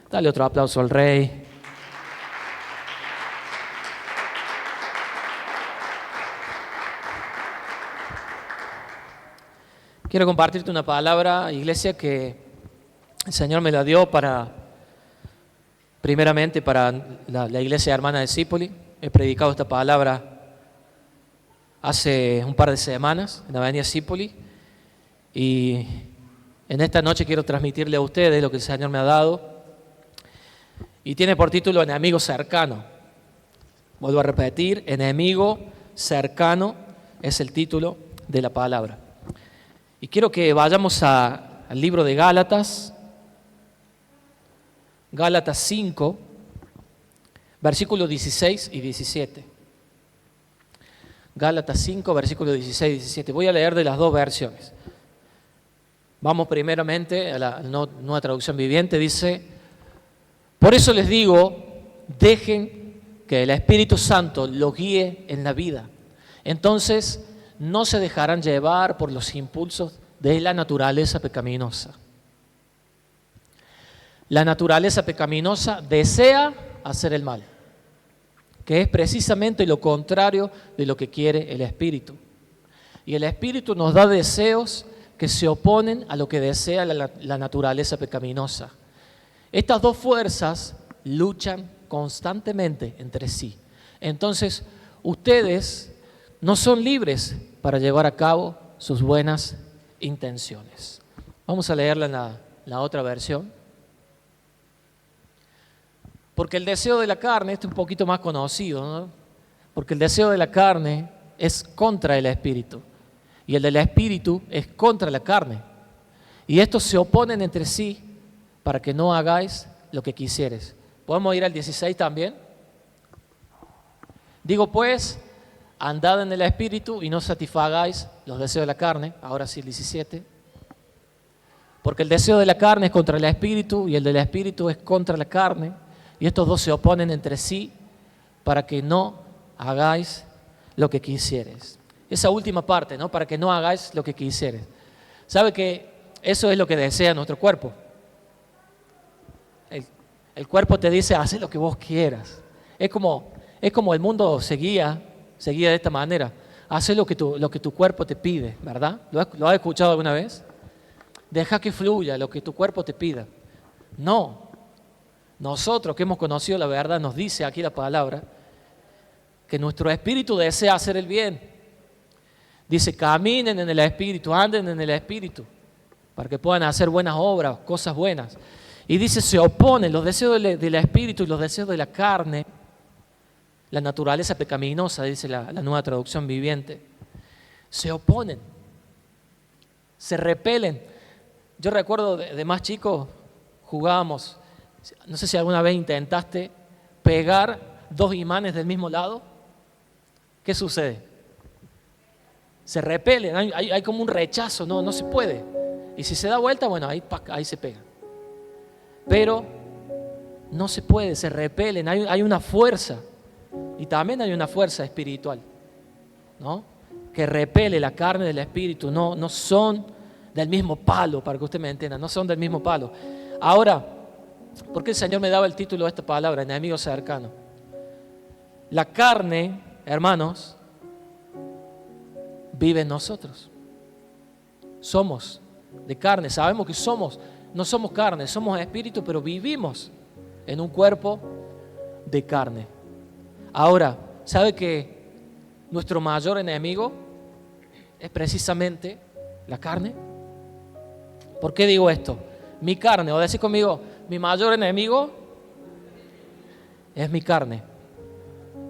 Dale otro aplauso al Rey. Quiero compartirte una palabra, iglesia, que el Señor me la dio primeramente para la iglesia hermana de Zípoli. He predicado esta palabra hace un par de semanas en la avenida Zípoli y en esta noche quiero transmitirle a ustedes lo que el Señor me ha dado y tiene por título Enemigo cercano. Vuelvo a repetir, enemigo cercano es el título de la palabra. Y quiero que vayamos al libro de Gálatas 5, versículos 16 y 17. Gálatas 5, versículos 16 y 17. Voy a leer de las dos versiones. Vamos primeramente a la nueva traducción viviente. Dice: por eso les digo, dejen que el Espíritu Santo los guíe en la vida. Entonces no se dejarán llevar por los impulsos de la naturaleza pecaminosa. La naturaleza pecaminosa desea hacer el mal, que es precisamente lo contrario de lo que quiere el Espíritu. Y el Espíritu nos da deseos que se oponen a lo que desea la naturaleza pecaminosa. Estas dos fuerzas luchan constantemente entre sí. Entonces, ustedes no son libres para llevar a cabo sus buenas intenciones. Vamos a leerla en la otra versión. Porque el deseo de la carne, este es un poquito más conocido, ¿no? Porque el deseo de la carne es contra el Espíritu y el del Espíritu es contra la carne. Y estos se oponen entre sí para que no hagáis lo que quisieres. ¿Podemos ir al 16 también? Digo pues, andad en el Espíritu y no satisfagáis los deseos de la carne. Ahora sí el 17. Porque el deseo de la carne es contra el Espíritu y el del Espíritu es contra la carne. Y estos dos se oponen entre sí para que no hagáis lo que quisieres. Esa última parte, ¿no? Para que no hagáis lo que quisieres. ¿Sabe que eso es lo que desea nuestro cuerpo? El cuerpo te dice, haz lo que vos quieras. Es como el mundo seguía de esta manera. Haz lo que tu cuerpo te pide, ¿verdad? ¿Lo has escuchado alguna vez? Deja que fluya lo que tu cuerpo te pida. No. Nosotros que hemos conocido la verdad, nos dice aquí la palabra, que nuestro espíritu desea hacer el bien. Dice, caminen en el Espíritu, anden en el Espíritu, para que puedan hacer buenas obras, cosas buenas. Y dice, se oponen los deseos del Espíritu y los deseos de la carne, la naturaleza pecaminosa, dice la nueva traducción viviente. Se oponen, se repelen. Yo recuerdo de más chico, jugábamos, no sé si alguna vez intentaste pegar dos imanes del mismo lado. ¿Qué sucede? Se repelen, hay como un rechazo, no se puede. Y si se da vuelta, bueno, ahí se pega. Pero no se puede, se repelen, hay una fuerza. Y también hay una fuerza espiritual, ¿no? Que repele la carne del espíritu, no son del mismo palo, para que usted me entienda, no son del mismo palo. Ahora, ¿por qué el Señor me daba el título de esta palabra, enemigo cercano? La carne, hermanos, vive en nosotros. Somos de carne, sabemos que no somos carne, somos espíritu, pero vivimos en un cuerpo de carne. Ahora, ¿sabe que nuestro mayor enemigo es precisamente la carne? ¿Por qué digo esto? Mi carne, o decir conmigo, mi mayor enemigo es mi carne.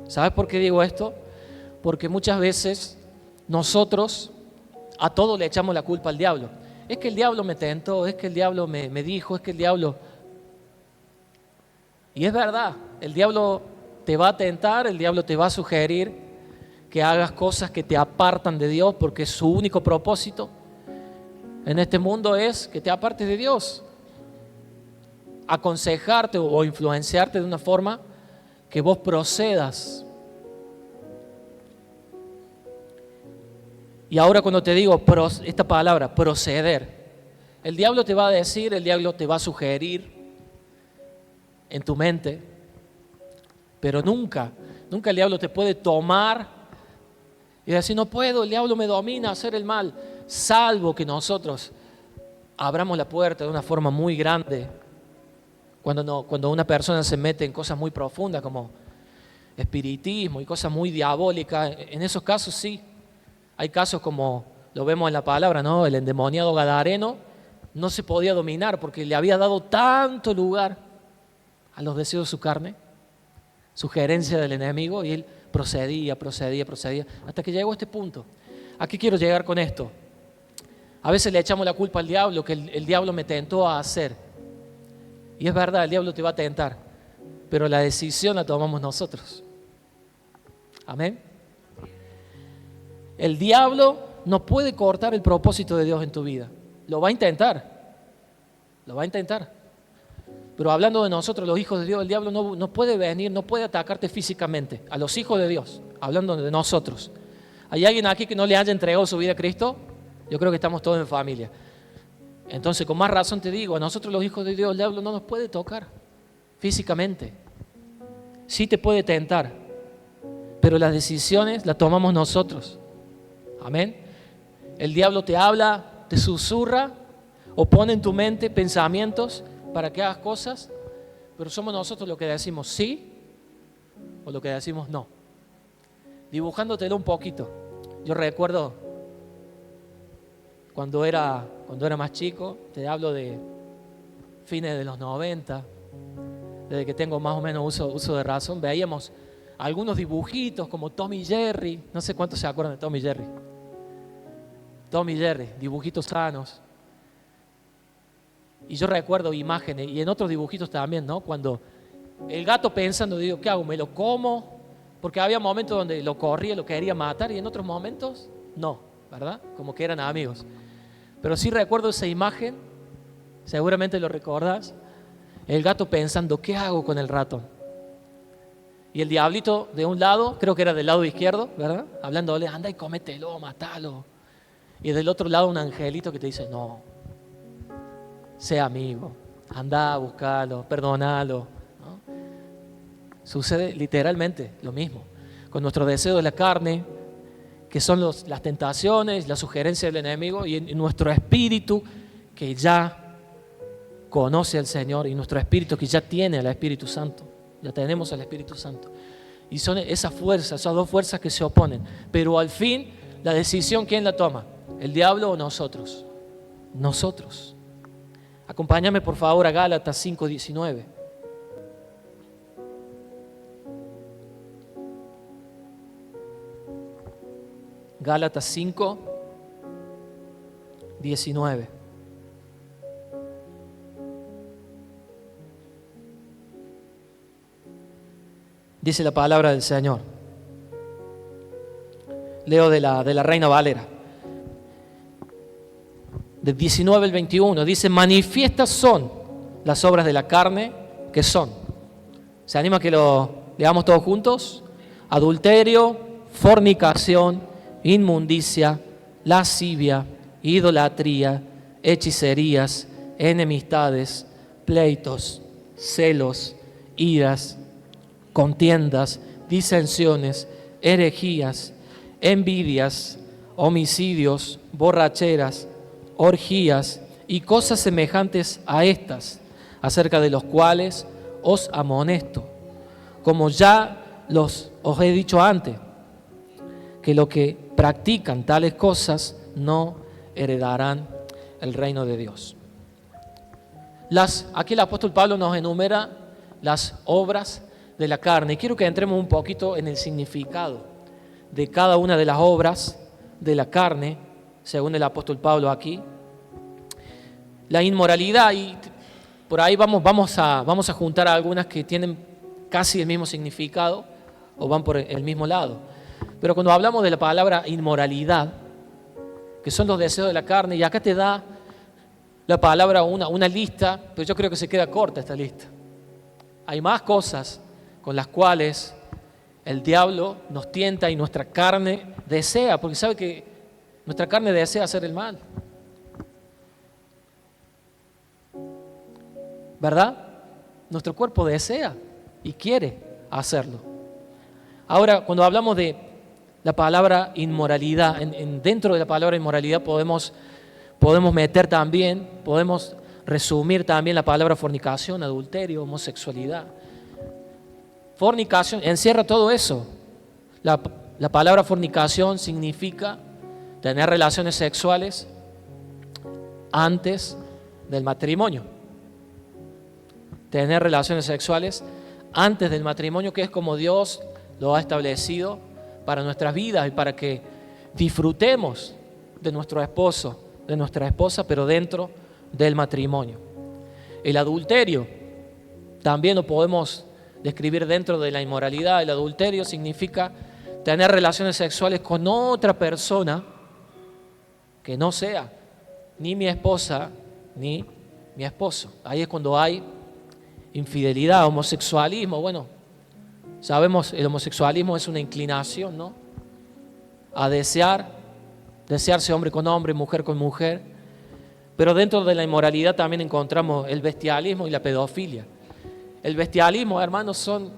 ¿Sabes por qué digo esto? Porque muchas veces nosotros a todo le echamos la culpa al diablo. Es que el diablo me tentó, es que el diablo me dijo, es que el diablo... Y es verdad, el diablo te va a tentar, el diablo te va a sugerir que hagas cosas que te apartan de Dios, porque su único propósito en este mundo es que te apartes de Dios. Aconsejarte o influenciarte de una forma que vos procedas. Y ahora cuando te digo esta palabra, proceder, el diablo te va a decir, el diablo te va a sugerir en tu mente, pero nunca el diablo te puede tomar y decir, no puedo, el diablo me domina a hacer el mal, salvo que nosotros abramos la puerta de una forma muy grande. Cuando una persona se mete en cosas muy profundas como espiritismo y cosas muy diabólicas, en esos casos sí. Hay casos como lo vemos en la palabra, ¿no? El endemoniado gadareno no se podía dominar porque le había dado tanto lugar a los deseos de su carne, sugerencia del enemigo, y él procedía, hasta que llegó a este punto. ¿A qué quiero llegar con esto? A veces le echamos la culpa al diablo, que el diablo me tentó a hacer. Y es verdad, el diablo te va a tentar, pero la decisión la tomamos nosotros. Amén. El diablo no puede cortar el propósito de Dios en tu vida. Lo va a intentar. Pero hablando de nosotros, los hijos de Dios, el diablo no puede venir, no puede atacarte físicamente. A los hijos de Dios, hablando de nosotros. ¿Hay alguien aquí que no le haya entregado su vida a Cristo? Yo creo que estamos todos en familia. Entonces, con más razón te digo, a nosotros los hijos de Dios, el diablo no nos puede tocar físicamente. Sí te puede tentar, pero las decisiones las tomamos nosotros. Amén. El diablo te habla, te susurra o pone en tu mente pensamientos para que hagas cosas, pero somos nosotros los que decimos sí o lo que decimos no. Dibujándotelo un poquito. Yo recuerdo cuando era más chico, te hablo de fines de los 90, desde que tengo más o menos uso de razón, veíamos algunos dibujitos como Tom y Jerry, no sé cuántos se acuerdan de Tom y Jerry. Tom y Jerry, dibujitos sanos. Y yo recuerdo imágenes, y en otros dibujitos también, ¿no? Cuando el gato pensando, digo, ¿qué hago? ¿Me lo como? Porque había momentos donde lo corría, lo quería matar, y en otros momentos, no, ¿verdad? Como que eran amigos. Pero sí recuerdo esa imagen, seguramente lo recordás, el gato pensando, ¿qué hago con el ratón? Y el diablito de un lado, creo que era del lado izquierdo, ¿verdad? Hablándole, anda y cómetelo, matalo. Y del otro lado un angelito que te dice, no, sea amigo, anda, buscalo, perdonalo, ¿no? Sucede literalmente lo mismo con nuestro deseo de la carne, que son las tentaciones, las sugerencias del enemigo, y en nuestro espíritu que ya conoce al Señor, y nuestro espíritu que ya tiene al Espíritu Santo, ya tenemos al Espíritu Santo. Y son esas fuerzas, esas dos fuerzas que se oponen. Pero al fin, la decisión, ¿quién la toma? ¿El diablo o nosotros? Nosotros. Acompáñame por favor a Gálatas 5:19. Gálatas 5:19. Dice la palabra del Señor. Leo de la Reina Valera. Del 19 al 21. Dice, manifiestas son las obras de la carne, que son. ¿Se anima que lo leamos todos juntos? Adulterio, fornicación, inmundicia, lascivia, idolatría, hechicerías, enemistades, pleitos, celos, iras, contiendas, disensiones, herejías, envidias, homicidios, borracheras, orgías y cosas semejantes a estas, acerca de los cuales os amonesto, como ya os he dicho antes, que los que practican tales cosas no heredarán el reino de Dios. Aquí el apóstol Pablo nos enumera las obras de la carne, y quiero que entremos un poquito en el significado de cada una de las obras de la carne, según el apóstol Pablo aquí. La inmoralidad, y por ahí vamos a juntar algunas que tienen casi el mismo significado o van por el mismo lado. Pero cuando hablamos de la palabra inmoralidad, que son los deseos de la carne, y acá te da la palabra una lista, pero yo creo que se queda corta esta lista. Hay más cosas con las cuales el diablo nos tienta y nuestra carne desea, porque sabe que nuestra carne desea hacer el mal. ¿Verdad? Nuestro cuerpo desea y quiere hacerlo. Ahora, cuando hablamos de la palabra inmoralidad, dentro de la palabra inmoralidad podemos meter también, podemos resumir también la palabra fornicación, adulterio, homosexualidad. Fornicación encierra todo eso. La palabra fornicación significa tener relaciones sexuales antes del matrimonio. Tener relaciones sexuales antes del matrimonio, que es como Dios lo ha establecido para nuestras vidas y para que disfrutemos de nuestro esposo, de nuestra esposa, pero dentro del matrimonio. El adulterio también lo podemos describir dentro de la inmoralidad. El adulterio significa tener relaciones sexuales con otra persona que no sea ni mi esposa ni mi esposo. Ahí es cuando hay infidelidad, homosexualismo. Bueno, sabemos, el homosexualismo es una inclinación, ¿no?, a desearse hombre con hombre, mujer con mujer. Pero dentro de la inmoralidad también encontramos el bestialismo y la pedofilia. El bestialismo, hermanos, son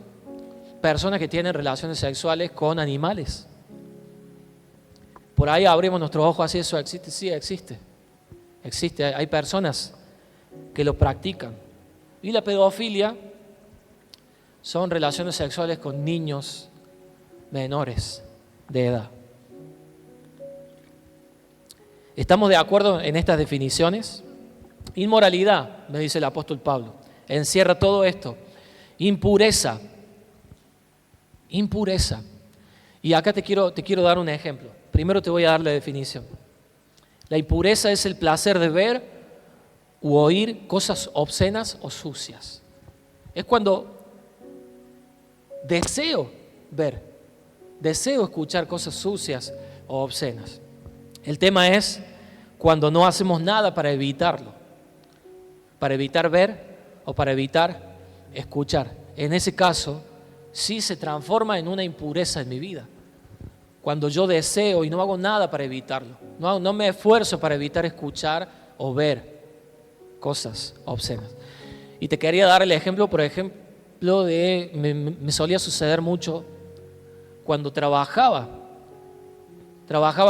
personas que tienen relaciones sexuales con animales. Por ahí abrimos nuestros ojos así, ¿eso existe? Sí, existe. Existe, hay personas que lo practican. Y la pedofilia son relaciones sexuales con niños menores de edad. ¿Estamos de acuerdo en estas definiciones? Inmoralidad, me dice el apóstol Pablo, encierra todo esto. Impureza. Impureza. Y acá te quiero dar un ejemplo. Primero te voy a dar la definición. La impureza es el placer de ver u oír cosas obscenas o sucias. Es cuando deseo ver, deseo escuchar cosas sucias o obscenas. El tema es cuando no hacemos nada para evitarlo, para evitar ver o para evitar escuchar. En ese caso, sí se transforma en una impureza en mi vida. Cuando yo deseo y no hago nada para evitarlo, no me esfuerzo para evitar escuchar o ver cosas obscenas. Y te quería dar el ejemplo, por ejemplo, me solía suceder mucho cuando trabajaba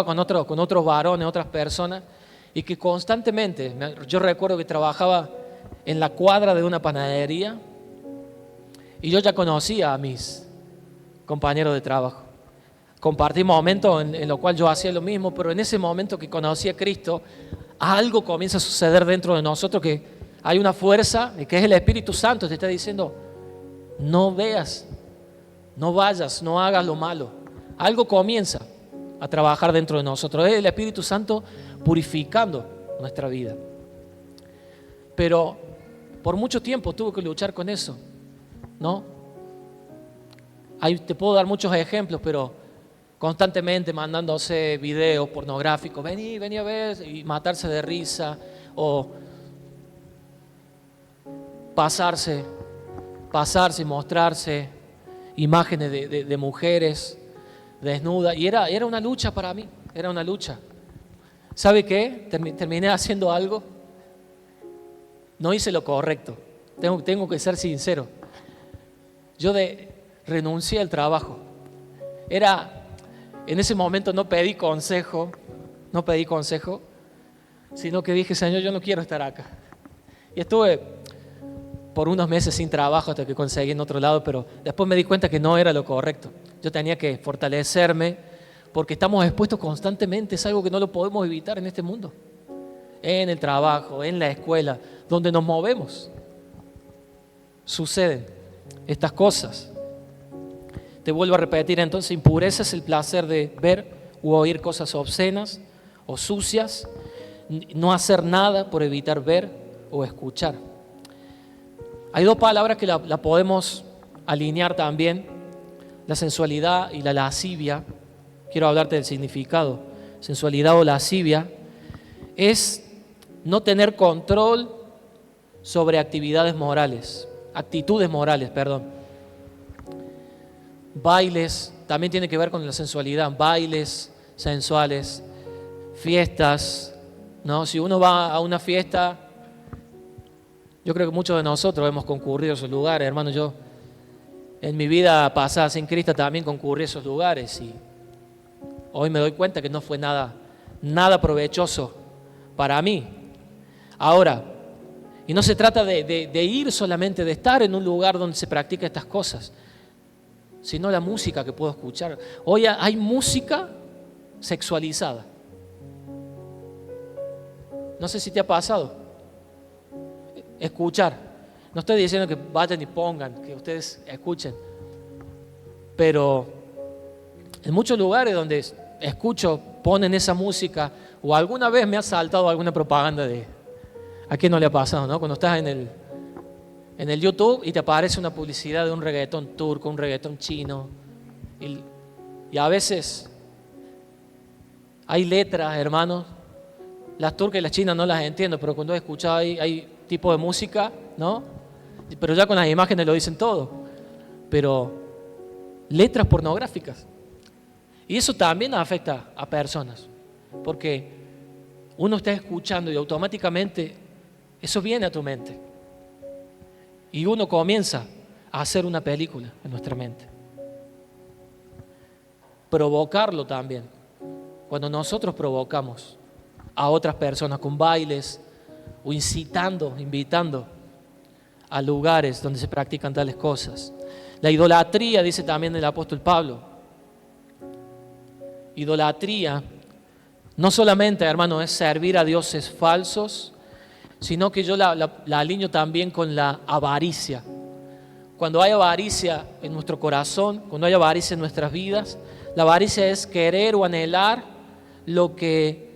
con otros varones, otras personas, y que constantemente, yo recuerdo que trabajaba en la cuadra de una panadería y yo ya conocía a mis compañeros de trabajo. Compartí momentos en los cuales yo hacía lo mismo, pero en ese momento que conocí a Cristo, algo comienza a suceder dentro de nosotros, que hay una fuerza, que es el Espíritu Santo, te está diciendo, no veas, no vayas, no hagas lo malo. Algo comienza a trabajar dentro de nosotros. Es el Espíritu Santo purificando nuestra vida. Pero por mucho tiempo tuve que luchar con eso, ¿no? Ahí te puedo dar muchos ejemplos, pero constantemente mandándose videos pornográficos, vení a ver, y matarse de risa, o pasarse y mostrarse imágenes de mujeres desnudas, y era una lucha para mí, era una lucha. ¿Sabe qué? Terminé haciendo algo, no hice lo correcto, tengo que ser sincero. Yo renuncié al trabajo. En ese momento no pedí consejo, sino que dije, Señor, yo no quiero estar acá. Y estuve por unos meses sin trabajo hasta que conseguí en otro lado, pero después me di cuenta que no era lo correcto. Yo tenía que fortalecerme porque estamos expuestos constantemente, es algo que no lo podemos evitar en este mundo. En el trabajo, en la escuela, donde nos movemos, suceden estas cosas. Te vuelvo a repetir, entonces, impureza es el placer de ver u oír cosas obscenas o sucias, no hacer nada por evitar ver o escuchar. Hay dos palabras que la podemos alinear también, la sensualidad y la lascivia. Quiero hablarte del significado. Sensualidad o lascivia es no tener control sobre actitudes morales. Bailes, también tiene que ver con la sensualidad, bailes sensuales, fiestas, ¿no? Si uno va a una fiesta, Yo creo que muchos de nosotros hemos concurrido a esos lugares, hermano. Yo en mi vida pasada sin Cristo también concurrí a esos lugares y hoy me doy cuenta que no fue nada provechoso para mí. Ahora, y no se trata de ir solamente, de estar en un lugar donde se practica estas cosas, sino la música que puedo escuchar. Hoy hay música sexualizada. No sé si te ha pasado escuchar. No estoy diciendo que vayan y pongan, que ustedes escuchen, pero en muchos lugares donde escucho, ponen esa música, o alguna vez me ha saltado alguna propaganda de... ¿A quién no le ha pasado, no? Cuando estás en el YouTube y te aparece una publicidad de un reggaetón turco, un reggaetón chino, y a veces hay letras, hermanos, las turcas y las chinas no las entiendo, pero cuando he escuchado hay tipo de música, ¿no? Pero ya con las imágenes lo dicen todo, pero letras pornográficas. Y eso también afecta a personas, porque uno está escuchando y automáticamente eso viene a tu mente. Y uno comienza a hacer una película en nuestra mente. Provocarlo también. Cuando nosotros provocamos a otras personas con bailes o invitando a lugares donde se practican tales cosas. La idolatría, dice también el apóstol Pablo. Idolatría no solamente, hermano, es servir a dioses falsos, sino que yo la alineo también con la avaricia. Cuando hay avaricia en nuestro corazón, cuando hay avaricia en nuestras vidas, la avaricia es querer o anhelar lo que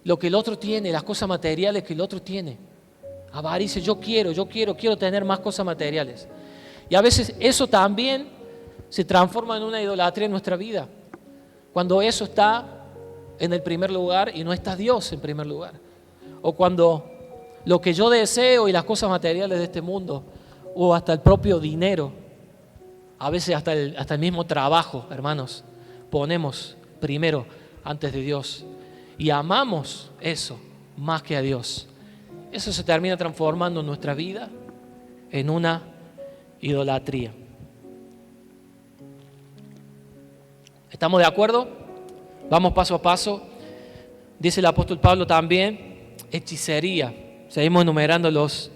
el otro tiene, las cosas materiales que el otro tiene. Avaricia, yo quiero tener más cosas materiales. Y a veces eso también se transforma en una idolatría en nuestra vida. Cuando eso está en el primer lugar y no está Dios en primer lugar. O cuando lo que yo deseo y las cosas materiales de este mundo, o hasta el propio dinero, a veces hasta el mismo trabajo, hermanos, ponemos primero antes de Dios. Y amamos eso más que a Dios. Eso se termina transformando en nuestra vida en una idolatría. ¿Estamos de acuerdo? Vamos paso a paso. Dice el apóstol Pablo también, hechicería. Seguimos enumerando las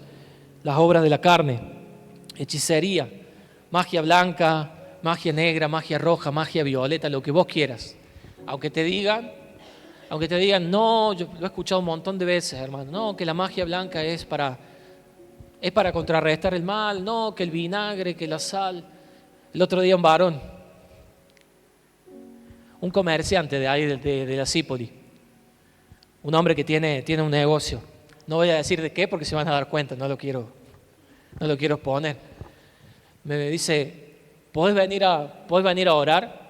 obras de la carne. Hechicería, magia blanca, magia negra, magia roja, magia violeta, lo que vos quieras. Aunque te digan, no, yo lo he escuchado un montón de veces, hermano, no, que la magia blanca es para contrarrestar el mal, no, que el vinagre, que la sal. El otro día un comerciante de ahí de la Cípoli, un hombre que tiene un negocio, no voy a decir de qué porque se van a dar cuenta, no lo quiero exponer. Me dice, ¿podés venir a orar?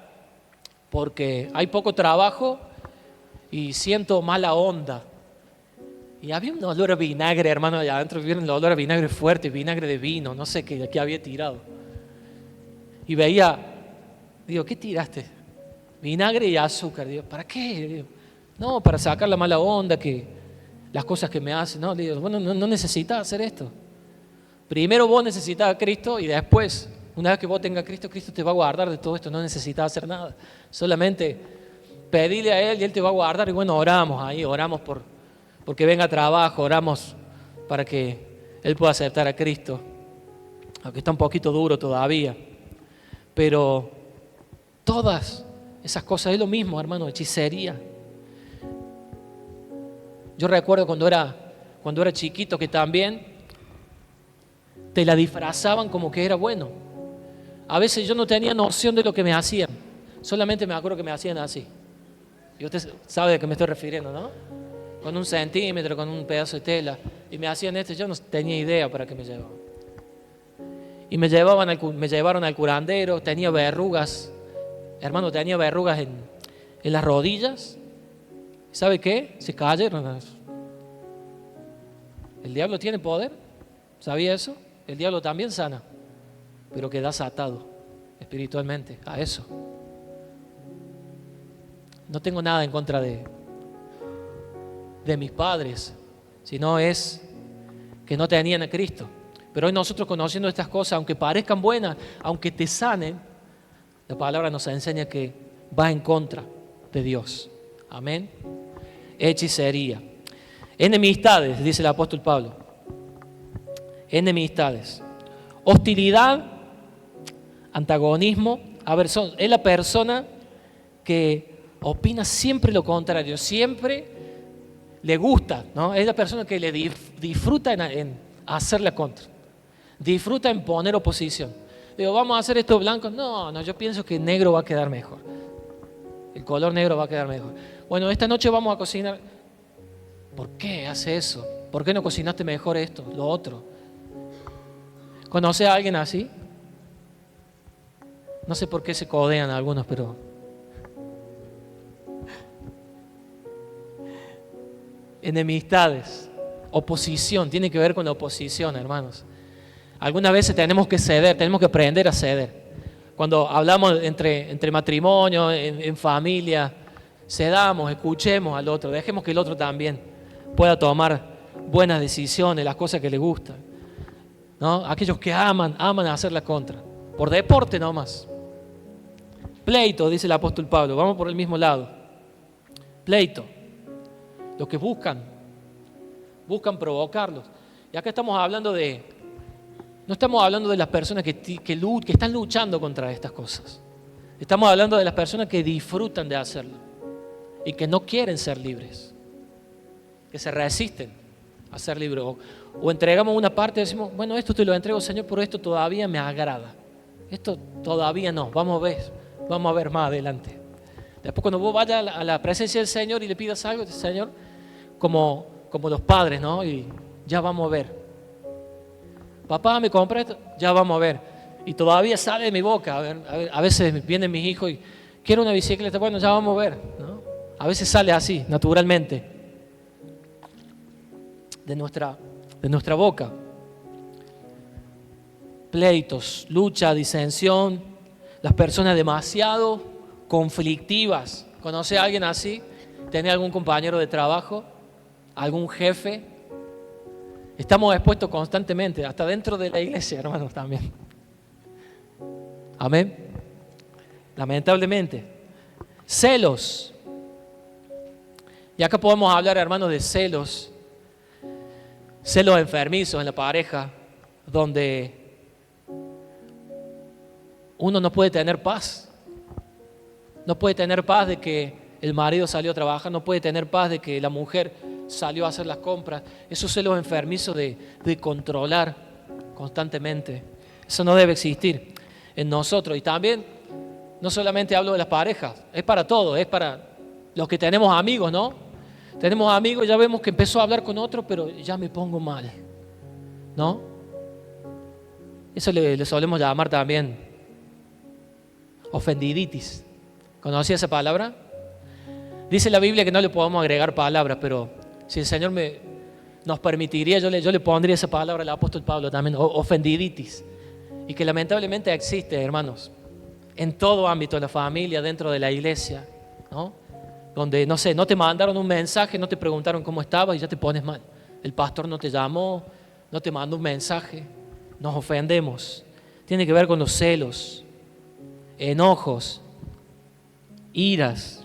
Porque hay poco trabajo y siento mala onda. Y había un olor a vinagre, hermano, allá adentro vieron el olor a vinagre fuerte, vinagre de vino, no sé qué había tirado. Y digo, ¿qué tiraste? Vinagre y azúcar. Digo, ¿para qué? Digo, no, para sacar la mala onda, las cosas que me hacen. No, digo, bueno, no necesitas hacer esto. Primero vos necesitas a Cristo y después, una vez que vos tengas a Cristo, Cristo te va a guardar de todo esto, no necesitas hacer nada. Solamente pedirle a Él y Él te va a guardar. Y bueno, oramos porque venga trabajo, oramos para que Él pueda aceptar a Cristo, aunque está un poquito duro todavía. Pero todas esas cosas es lo mismo, hermano, hechicería. Yo recuerdo cuando era chiquito que también te la disfrazaban como que era bueno. A veces yo no tenía noción de lo que me hacían, solamente me acuerdo que me hacían así. Y usted sabe de qué me estoy refiriendo, ¿no? Con 1 centímetro, con un pedazo de tela. Y me hacían esto, yo no tenía idea para qué me llevaban. Y me llevaron al curandero, tenía verrugas. Hermano, tenía verrugas en las rodillas. ¿Sabe qué? Se cayeron. El diablo tiene poder. ¿Sabía eso? El diablo también sana, pero quedas atado espiritualmente a eso. No tengo nada en contra de mis padres, sino es que no tenían a Cristo. Pero hoy nosotros, conociendo estas cosas, aunque parezcan buenas, aunque te sanen, la palabra nos enseña que va en contra de Dios. Amén. Hechicería. Enemistades, dice el apóstol Pablo. Enemistades. Hostilidad, antagonismo, aversión. Es la persona que opina siempre lo contrario, siempre le gusta, ¿no? Es la persona que le disfruta en hacer la contra, disfruta en poner oposición. Digo, vamos a hacer esto blanco. No, yo pienso que negro va a quedar mejor. El color negro va a quedar mejor. Bueno, esta noche vamos a cocinar. ¿Por qué hace eso? ¿Por qué no cocinaste mejor esto, lo otro? ¿Conoce a alguien así? No sé por qué se codean algunos, pero... Enemistades, oposición, tiene que ver con la oposición, hermanos. Algunas veces tenemos que ceder, tenemos que aprender a ceder. Cuando hablamos entre matrimonio, en familia, cedamos, escuchemos al otro, dejemos que el otro también pueda tomar buenas decisiones, las cosas que le gustan, ¿no? Aquellos que aman hacer la contra, por deporte nomás. Pleito, dice el apóstol Pablo, vamos por el mismo lado. Pleito, los que buscan provocarlos. Y acá estamos hablando no estamos hablando de las personas que están luchando contra estas cosas. Estamos hablando de las personas que disfrutan de hacerlo y que no quieren ser libres, que se resisten a ser libres. O entregamos una parte y decimos, bueno, esto te lo entrego, Señor, pero esto todavía me agrada. Esto todavía no, vamos a ver más adelante. Después cuando vos vayas a la presencia del Señor y le pidas algo, Señor, como los padres, ¿no? Y ya vamos a ver. Papá, me compré esto, ya vamos a ver. Y todavía sale de mi boca. A veces vienen mis hijos y quiero una bicicleta, bueno, ya vamos a ver, ¿no? A veces sale así, naturalmente, de nuestra boca. Pleitos, lucha, disensión, las personas demasiado conflictivas. ¿Conoce a alguien así? ¿Tiene algún compañero de trabajo? ¿Algún jefe? Estamos expuestos constantemente, hasta dentro de la iglesia, hermanos, también. Amén. Lamentablemente. Celos. Y acá podemos hablar, hermanos, de celos. Celos enfermizos en la pareja, donde uno no puede tener paz. No puede tener paz de que el marido salió a trabajar, no puede tener paz de que la mujer salió a hacer las compras. Esos celos enfermizos de controlar constantemente. Eso no debe existir en nosotros. Y también, no solamente hablo de las parejas, es para todos, es para los que tenemos amigos, ¿no? Tenemos amigos, ya vemos que empezó a hablar con otro, pero ya me pongo mal, ¿no? Eso le solemos llamar también ofendiditis. ¿Conocía esa palabra? Dice la Biblia que no le podemos agregar palabras, pero si el Señor nos permitiría, yo le pondría esa palabra al apóstol Pablo también, ofendiditis. Y que lamentablemente existe, hermanos, en todo ámbito, en la familia, dentro de la iglesia, ¿no? Donde, no sé, no te mandaron un mensaje, no te preguntaron cómo estabas y ya te pones mal. El pastor no te llamó, no te mandó un mensaje, nos ofendemos. Tiene que ver con los celos, enojos, iras,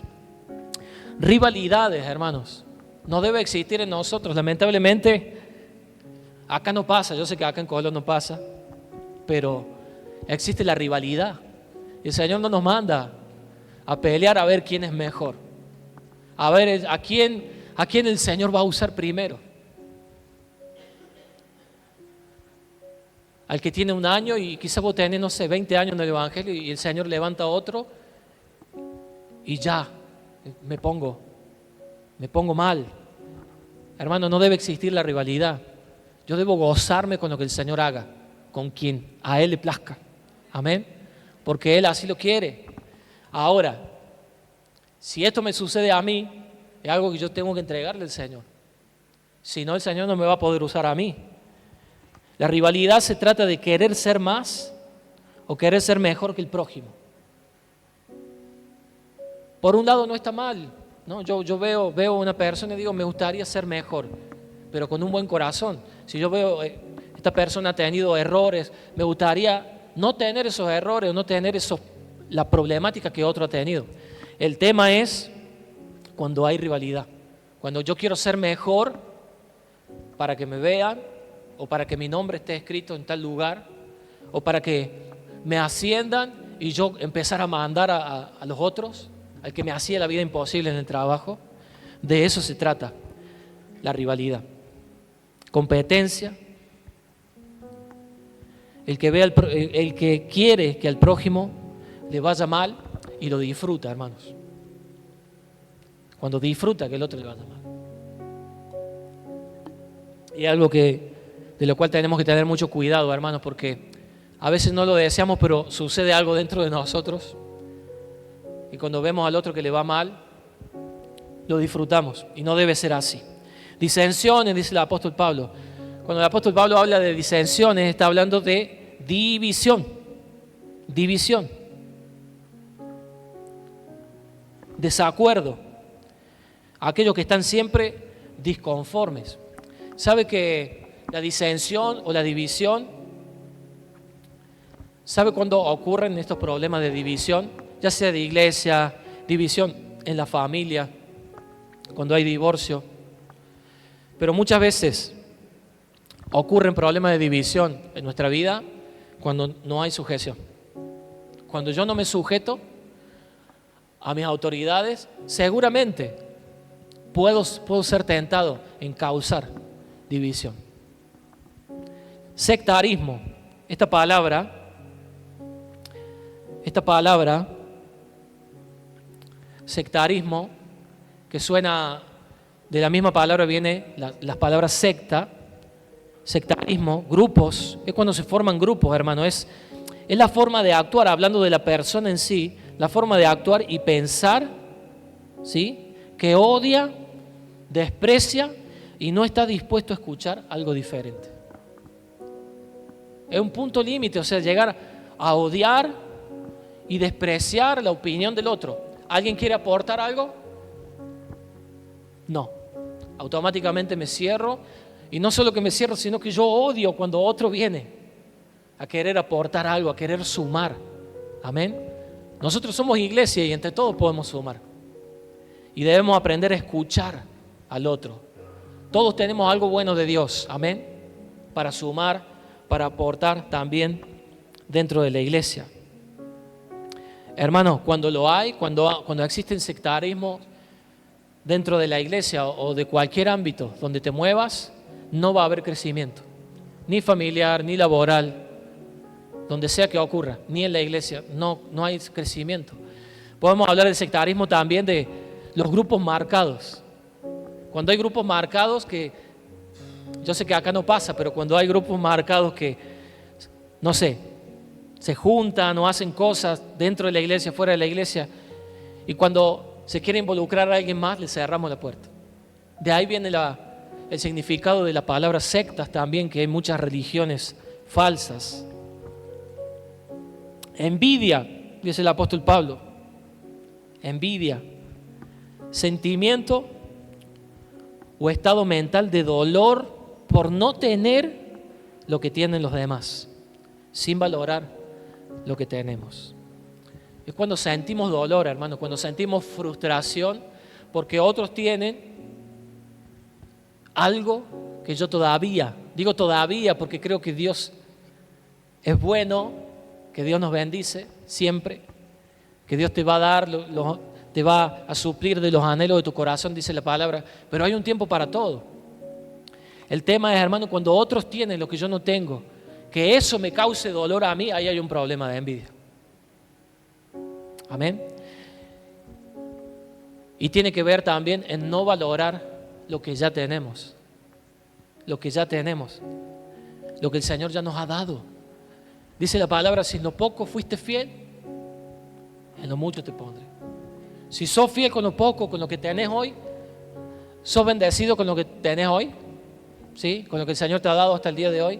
rivalidades, hermanos. No debe existir en nosotros. Lamentablemente, acá no pasa. Yo sé que acá en Colón no pasa, pero existe la rivalidad. El Señor no nos manda a pelear a ver quién es mejor, a ver a quién el Señor va a usar primero. Al que tiene un año y quizás vos tenés, no sé, 20 años en el Evangelio y el Señor levanta a otro y ya me pongo mal. Hermano, no debe existir la rivalidad. Yo debo gozarme con lo que el Señor haga, con quien a Él le plazca. Amén. Porque Él así lo quiere. Ahora, si esto me sucede a mí, es algo que yo tengo que entregarle al Señor. Si no, el Señor no me va a poder usar a mí. La rivalidad se trata de querer ser más o querer ser mejor que el prójimo. Por un lado no está mal, ¿no? Yo veo a una persona y digo, me gustaría ser mejor, pero con un buen corazón. Si yo veo esta persona ha tenido errores, me gustaría no tener esos errores o no tener la problemática que otro ha tenido. El tema es cuando hay rivalidad, cuando yo quiero ser mejor para que me vean o para que mi nombre esté escrito en tal lugar o para que me asciendan y yo empezar a mandar a los otros, al que me hacía la vida imposible en el trabajo. De eso se trata la rivalidad. Competencia. El que quiere que al prójimo le vaya mal y lo disfruta, hermanos. Cuando disfruta que el otro le vaya mal. Y algo de lo cual tenemos que tener mucho cuidado, hermanos, porque a veces no lo deseamos, pero sucede algo dentro de nosotros. Y cuando vemos al otro que le va mal, lo disfrutamos. Y no debe ser así. Disensiones, dice el apóstol Pablo. Cuando el apóstol Pablo habla de disensiones, está hablando de división. División. Desacuerdo. Aquellos que están siempre disconformes. ¿Sabe que la disensión o la división, sabe cuándo ocurren estos problemas de división? Ya sea de iglesia, división en la familia, cuando hay divorcio. Pero muchas veces ocurren problemas de división en nuestra vida cuando no hay sujeción. Cuando yo no me sujeto a mis autoridades, seguramente puedo ser tentado en causar división. Sectarismo. Esta palabra, sectarismo, que suena de la misma palabra, viene las palabras secta, sectarismo, grupos, es cuando se forman grupos, hermano, es la forma de actuar, hablando de la persona en sí, la forma de actuar y pensar, ¿sí?, que odia, desprecia y no está dispuesto a escuchar algo diferente. Es un punto límite, o sea, llegar a odiar y despreciar la opinión del otro. ¿Alguien quiere aportar algo? No. Automáticamente me cierro, y no solo que me cierro, sino que yo odio cuando otro viene a querer aportar algo, a querer sumar. Amén. Nosotros somos iglesia y entre todos podemos sumar. Y debemos aprender a escuchar al otro. Todos tenemos algo bueno de Dios, amén, para sumar, para aportar también dentro de la iglesia. Hermanos, cuando lo hay, cuando existen sectarismos dentro de la iglesia o de cualquier ámbito donde te muevas, no va a haber crecimiento, ni familiar, ni laboral, donde sea que ocurra, ni en la iglesia, no hay crecimiento. Podemos hablar del sectarismo también de los grupos marcados. Cuando hay grupos marcados que, yo sé que acá no pasa, pero cuando hay grupos marcados que, no sé, se juntan o hacen cosas dentro de la iglesia, fuera de la iglesia, y cuando se quiere involucrar a alguien más, le cerramos la puerta. De ahí viene el significado de la palabra sectas también, que hay muchas religiones falsas. Envidia, dice el apóstol Pablo. Envidia, sentimiento o estado mental de dolor por no tener lo que tienen los demás, sin valorar lo que tenemos. Es cuando sentimos dolor, hermano, cuando sentimos frustración porque otros tienen algo que yo todavía, digo todavía porque creo que Dios es bueno, que Dios nos bendice siempre, que Dios te va a dar, te va a suplir de los anhelos de tu corazón, dice la palabra, pero hay un tiempo para todo. El tema es, hermano, cuando otros tienen lo que yo no tengo, que eso me cause dolor a mí, ahí hay un problema de envidia. Amén. Y tiene que ver también en no valorar lo que ya tenemos, lo que el Señor ya nos ha dado. Dice la palabra, si en lo poco fuiste fiel, en lo mucho te pondré. Si sos fiel con lo poco, con lo que tenés hoy, sos bendecido con lo que tenés hoy, ¿sí?, con lo que el Señor te ha dado hasta el día de hoy.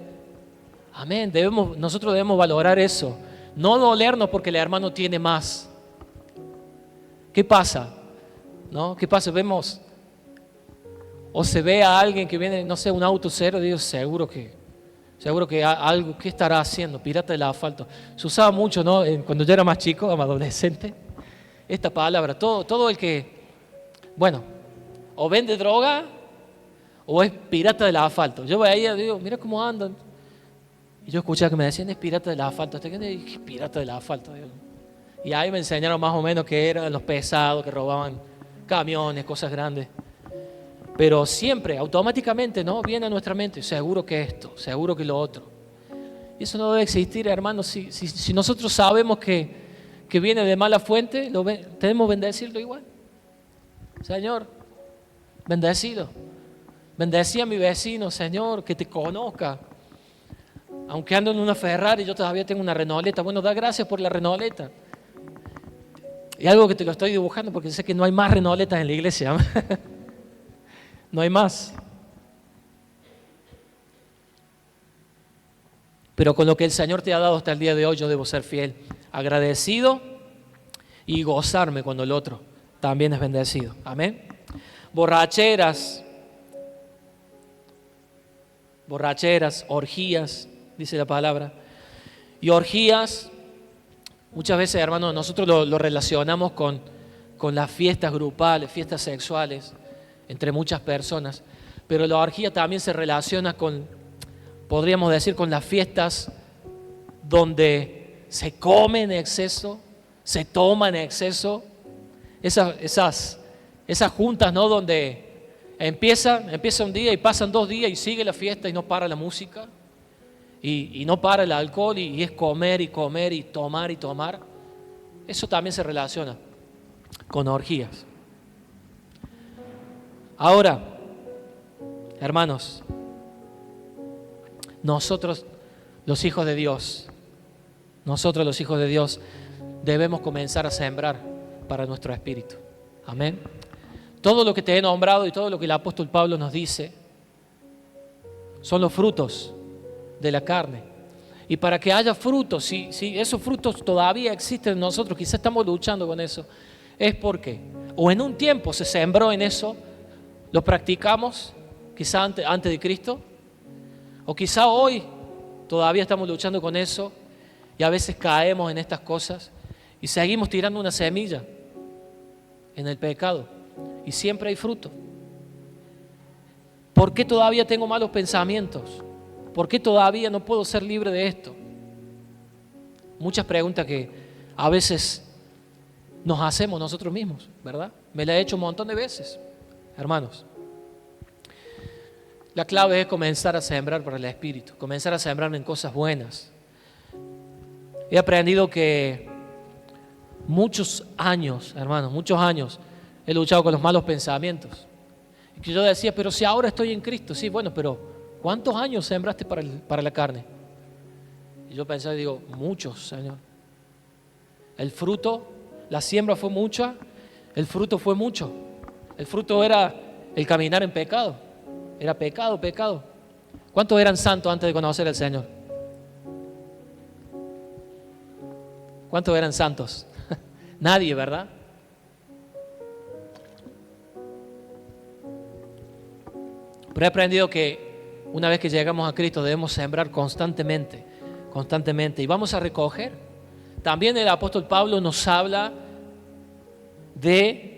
Amén. Nosotros debemos valorar eso. No dolernos porque el hermano tiene más. ¿Qué pasa? ¿No? ¿Qué pasa? Vemos O se ve a alguien que viene, no sé, un auto cero, digo, seguro que algo, ¿qué estará haciendo? Pirata del asfalto. Se usaba mucho, ¿no? Cuando yo era más chico, más adolescente, esta palabra. Todo el que, bueno, o vende droga o es pirata del asfalto. Yo veía, digo, mira cómo andan. Y yo escuchaba que me decían, es pirata del asfalto. Hasta que dije, ¿qué es pirata del asfalto? Digo. Y ahí me enseñaron más o menos que eran los pesados, que robaban camiones, cosas grandes. Pero siempre, automáticamente, ¿no? Viene a nuestra mente, seguro que esto, seguro que lo otro. Y eso no debe existir, hermanos. Si nosotros sabemos que viene de mala fuente, tenemos que bendecirlo igual. Señor, bendecido. Bendecí a mi vecino, Señor, que te conozca. Aunque ando en una Ferrari, yo todavía tengo una Renoleta. Bueno, da gracias por la Renoleta. Y algo que te lo estoy dibujando porque sé que no hay más Renoletas en la iglesia. No hay más. Pero con lo que el Señor te ha dado hasta el día de hoy, yo debo ser fiel, agradecido y gozarme cuando el otro también es bendecido. Amén. Borracheras, orgías, dice la palabra. Y orgías, muchas veces, hermanos, nosotros lo relacionamos con las fiestas grupales, fiestas sexuales, entre muchas personas. Pero la orgía también se relaciona con, podríamos decir, con las fiestas donde se come en exceso, se toma en exceso. Esas juntas, ¿no? Donde empieza un día y pasan 2 días y sigue la fiesta y no para la música y no para el alcohol y es comer y comer y tomar y tomar. Eso también se relaciona con orgías. Ahora, hermanos, nosotros los hijos de Dios, debemos comenzar a sembrar para nuestro espíritu. Amén. Todo lo que te he nombrado y todo lo que el apóstol Pablo nos dice son los frutos de la carne. Y para que haya frutos, si esos frutos todavía existen en nosotros, quizás estamos luchando con eso, es porque o en un tiempo se sembró en eso, lo practicamos, quizá antes de Cristo, o quizá hoy todavía estamos luchando con eso y a veces caemos en estas cosas y seguimos tirando una semilla en el pecado y siempre hay fruto. ¿Por qué todavía tengo malos pensamientos? ¿Por qué todavía no puedo ser libre de esto? Muchas preguntas que a veces nos hacemos nosotros mismos, ¿verdad? Me la he hecho un montón de veces. Hermanos, la clave es comenzar a sembrar para el Espíritu, comenzar a sembrar en cosas buenas. He aprendido que muchos años, hermanos, he luchado con los malos pensamientos. Y que yo decía, pero si ahora estoy en Cristo, sí, bueno, pero ¿cuántos años sembraste para la carne? Y yo pensaba y digo, muchos, Señor. El fruto, la siembra fue mucha, el fruto fue mucho. El fruto era el caminar en pecado. Era pecado. ¿Cuántos eran santos antes de conocer al Señor? ¿Cuántos eran santos? Nadie, ¿verdad? Pero he aprendido que una vez que llegamos a Cristo debemos sembrar constantemente. Y vamos a recoger. También el apóstol Pablo nos habla de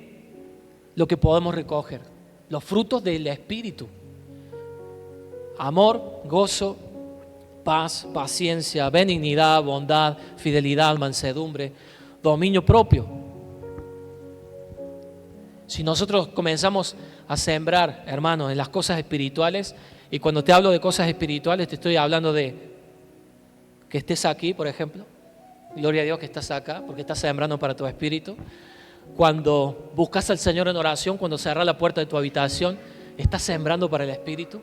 lo que podemos recoger, los frutos del Espíritu: amor, gozo, paz, paciencia, benignidad, bondad, fidelidad, mansedumbre, dominio propio. Si nosotros comenzamos a sembrar, hermanos, en las cosas espirituales, y cuando te hablo de cosas espirituales te estoy hablando de que estés aquí, por ejemplo, gloria a Dios que estás acá, porque estás sembrando para tu espíritu. Cuando buscas al Señor en oración, cuando cerras la puerta de tu habitación, estás sembrando para el espíritu.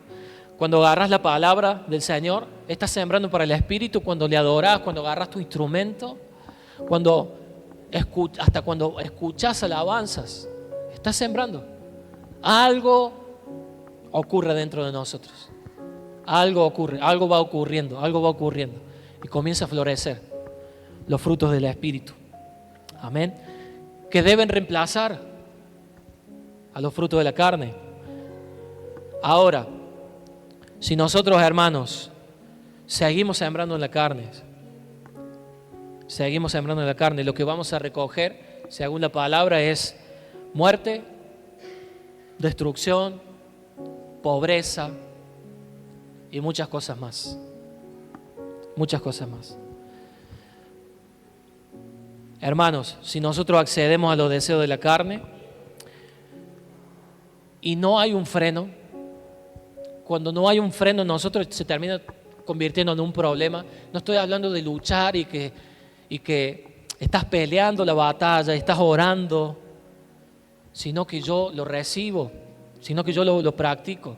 Cuando agarras la palabra del Señor, estás sembrando para el espíritu. Cuando le adorás, cuando agarras tu instrumento, hasta cuando escuchas alabanzas, estás sembrando. Algo ocurre dentro de nosotros. Algo ocurre, algo va ocurriendo. Y comienza a florecer los frutos del Espíritu. Amén. Que deben reemplazar a los frutos de la carne. Ahora, si nosotros, hermanos, seguimos sembrando en la carne, lo que vamos a recoger, según la palabra, es muerte, destrucción, pobreza y muchas cosas más. Muchas cosas más. Hermanos, si nosotros accedemos a los deseos de la carne y no hay un freno, cuando no hay un freno, nosotros se termina convirtiendo en un problema. No estoy hablando de luchar y que estás peleando la batalla, estás orando, sino que yo lo recibo, sino que yo lo practico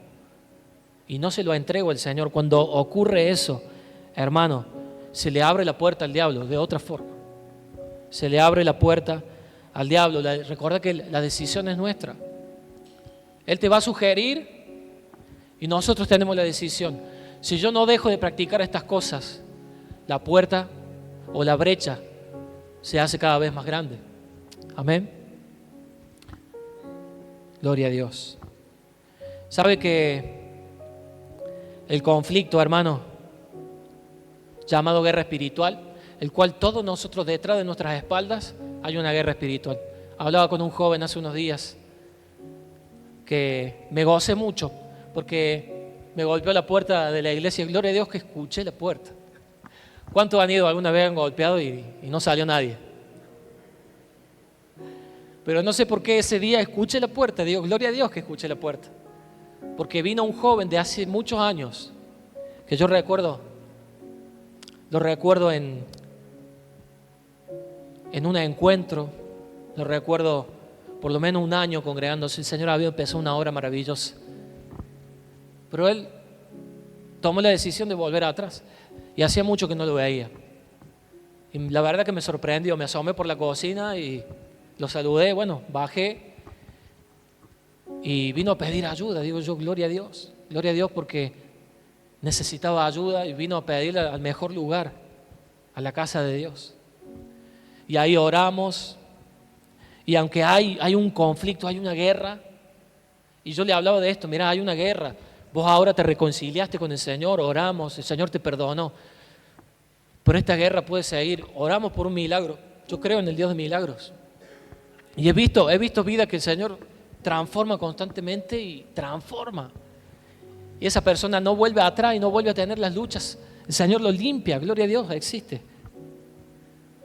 y no se lo entrego al Señor. Cuando ocurre eso, hermano, se le abre la puerta al diablo de otra forma. Se le abre la puerta al diablo. Recuerda que la decisión es nuestra. Él te va a sugerir y nosotros tenemos la decisión. Si yo no dejo de practicar estas cosas, la puerta o la brecha se hace cada vez más grande. Amén. Gloria a Dios. ¿Sabe que el conflicto, hermano, llamado guerra espiritual, el cual todos nosotros detrás de nuestras espaldas hay una guerra espiritual? Hablaba con un joven hace unos días que me gocé mucho porque me golpeó la puerta de la iglesia. Gloria a Dios que escuché la puerta. ¿Cuántos han ido alguna vez, han golpeado y no salió nadie? Pero no sé por qué ese día escuché la puerta. Digo, gloria a Dios que escuché la puerta. Porque vino un joven de hace muchos años que yo recuerdo, lo recuerdo en un encuentro, lo recuerdo por lo menos un año congregándose. El Señor había empezado una obra maravillosa. Pero él tomó la decisión de volver atrás y hacía mucho que no lo veía. Y la verdad que me sorprendió, me asomé por la cocina y lo saludé, bueno, bajé y vino a pedir ayuda. Digo yo, gloria a Dios porque necesitaba ayuda y vino a pedirle al mejor lugar, a la casa de Dios. Y ahí oramos y aunque hay un conflicto, hay una guerra, y yo le hablaba de esto, mirá, hay una guerra. Vos ahora te reconciliaste con el Señor, oramos, el Señor te perdonó. Pero esta guerra puede seguir. Oramos por un milagro. Yo creo en el Dios de milagros. Y he visto vida que el Señor transforma constantemente y transforma. Y esa persona no vuelve atrás y no vuelve a tener las luchas. El Señor lo limpia, gloria a Dios, existe.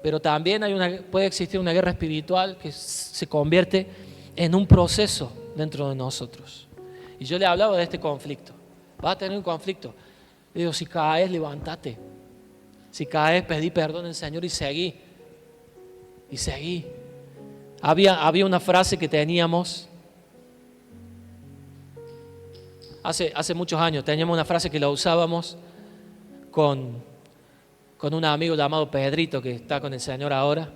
Pero también puede existir una guerra espiritual que se convierte en un proceso dentro de nosotros. Y yo le hablaba de este conflicto. Vas a tener un conflicto. Le digo, si caes, levántate. Si caes, pedí perdón al Señor y seguí. Y seguí. Había una frase que teníamos hace muchos años. Teníamos una frase que la usábamos con un amigo llamado Pedrito, que está con el Señor ahora.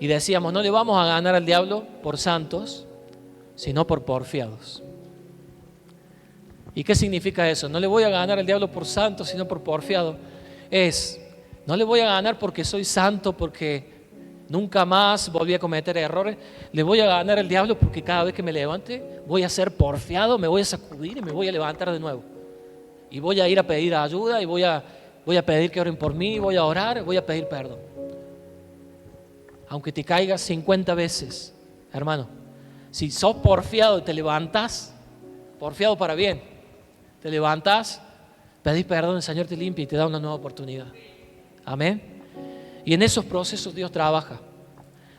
Y decíamos, no le vamos a ganar al diablo por santos, sino por porfiados. ¿Y qué significa eso? No le voy a ganar al diablo por santo, sino por porfiado. No le voy a ganar porque soy santo, porque nunca más volví a cometer errores. Le voy a ganar al diablo porque cada vez que me levante voy a ser porfiado, me voy a sacudir y me voy a levantar de nuevo. Y voy a ir a pedir ayuda y voy a pedir que oren por mí, voy a orar, voy a pedir perdón. Aunque te caigas 50 veces, hermano, si sos porfiado y te levantás, porfiado para bien, te levantás, pedís perdón, el Señor te limpia y te da una nueva oportunidad. Amén. Y en esos procesos Dios trabaja.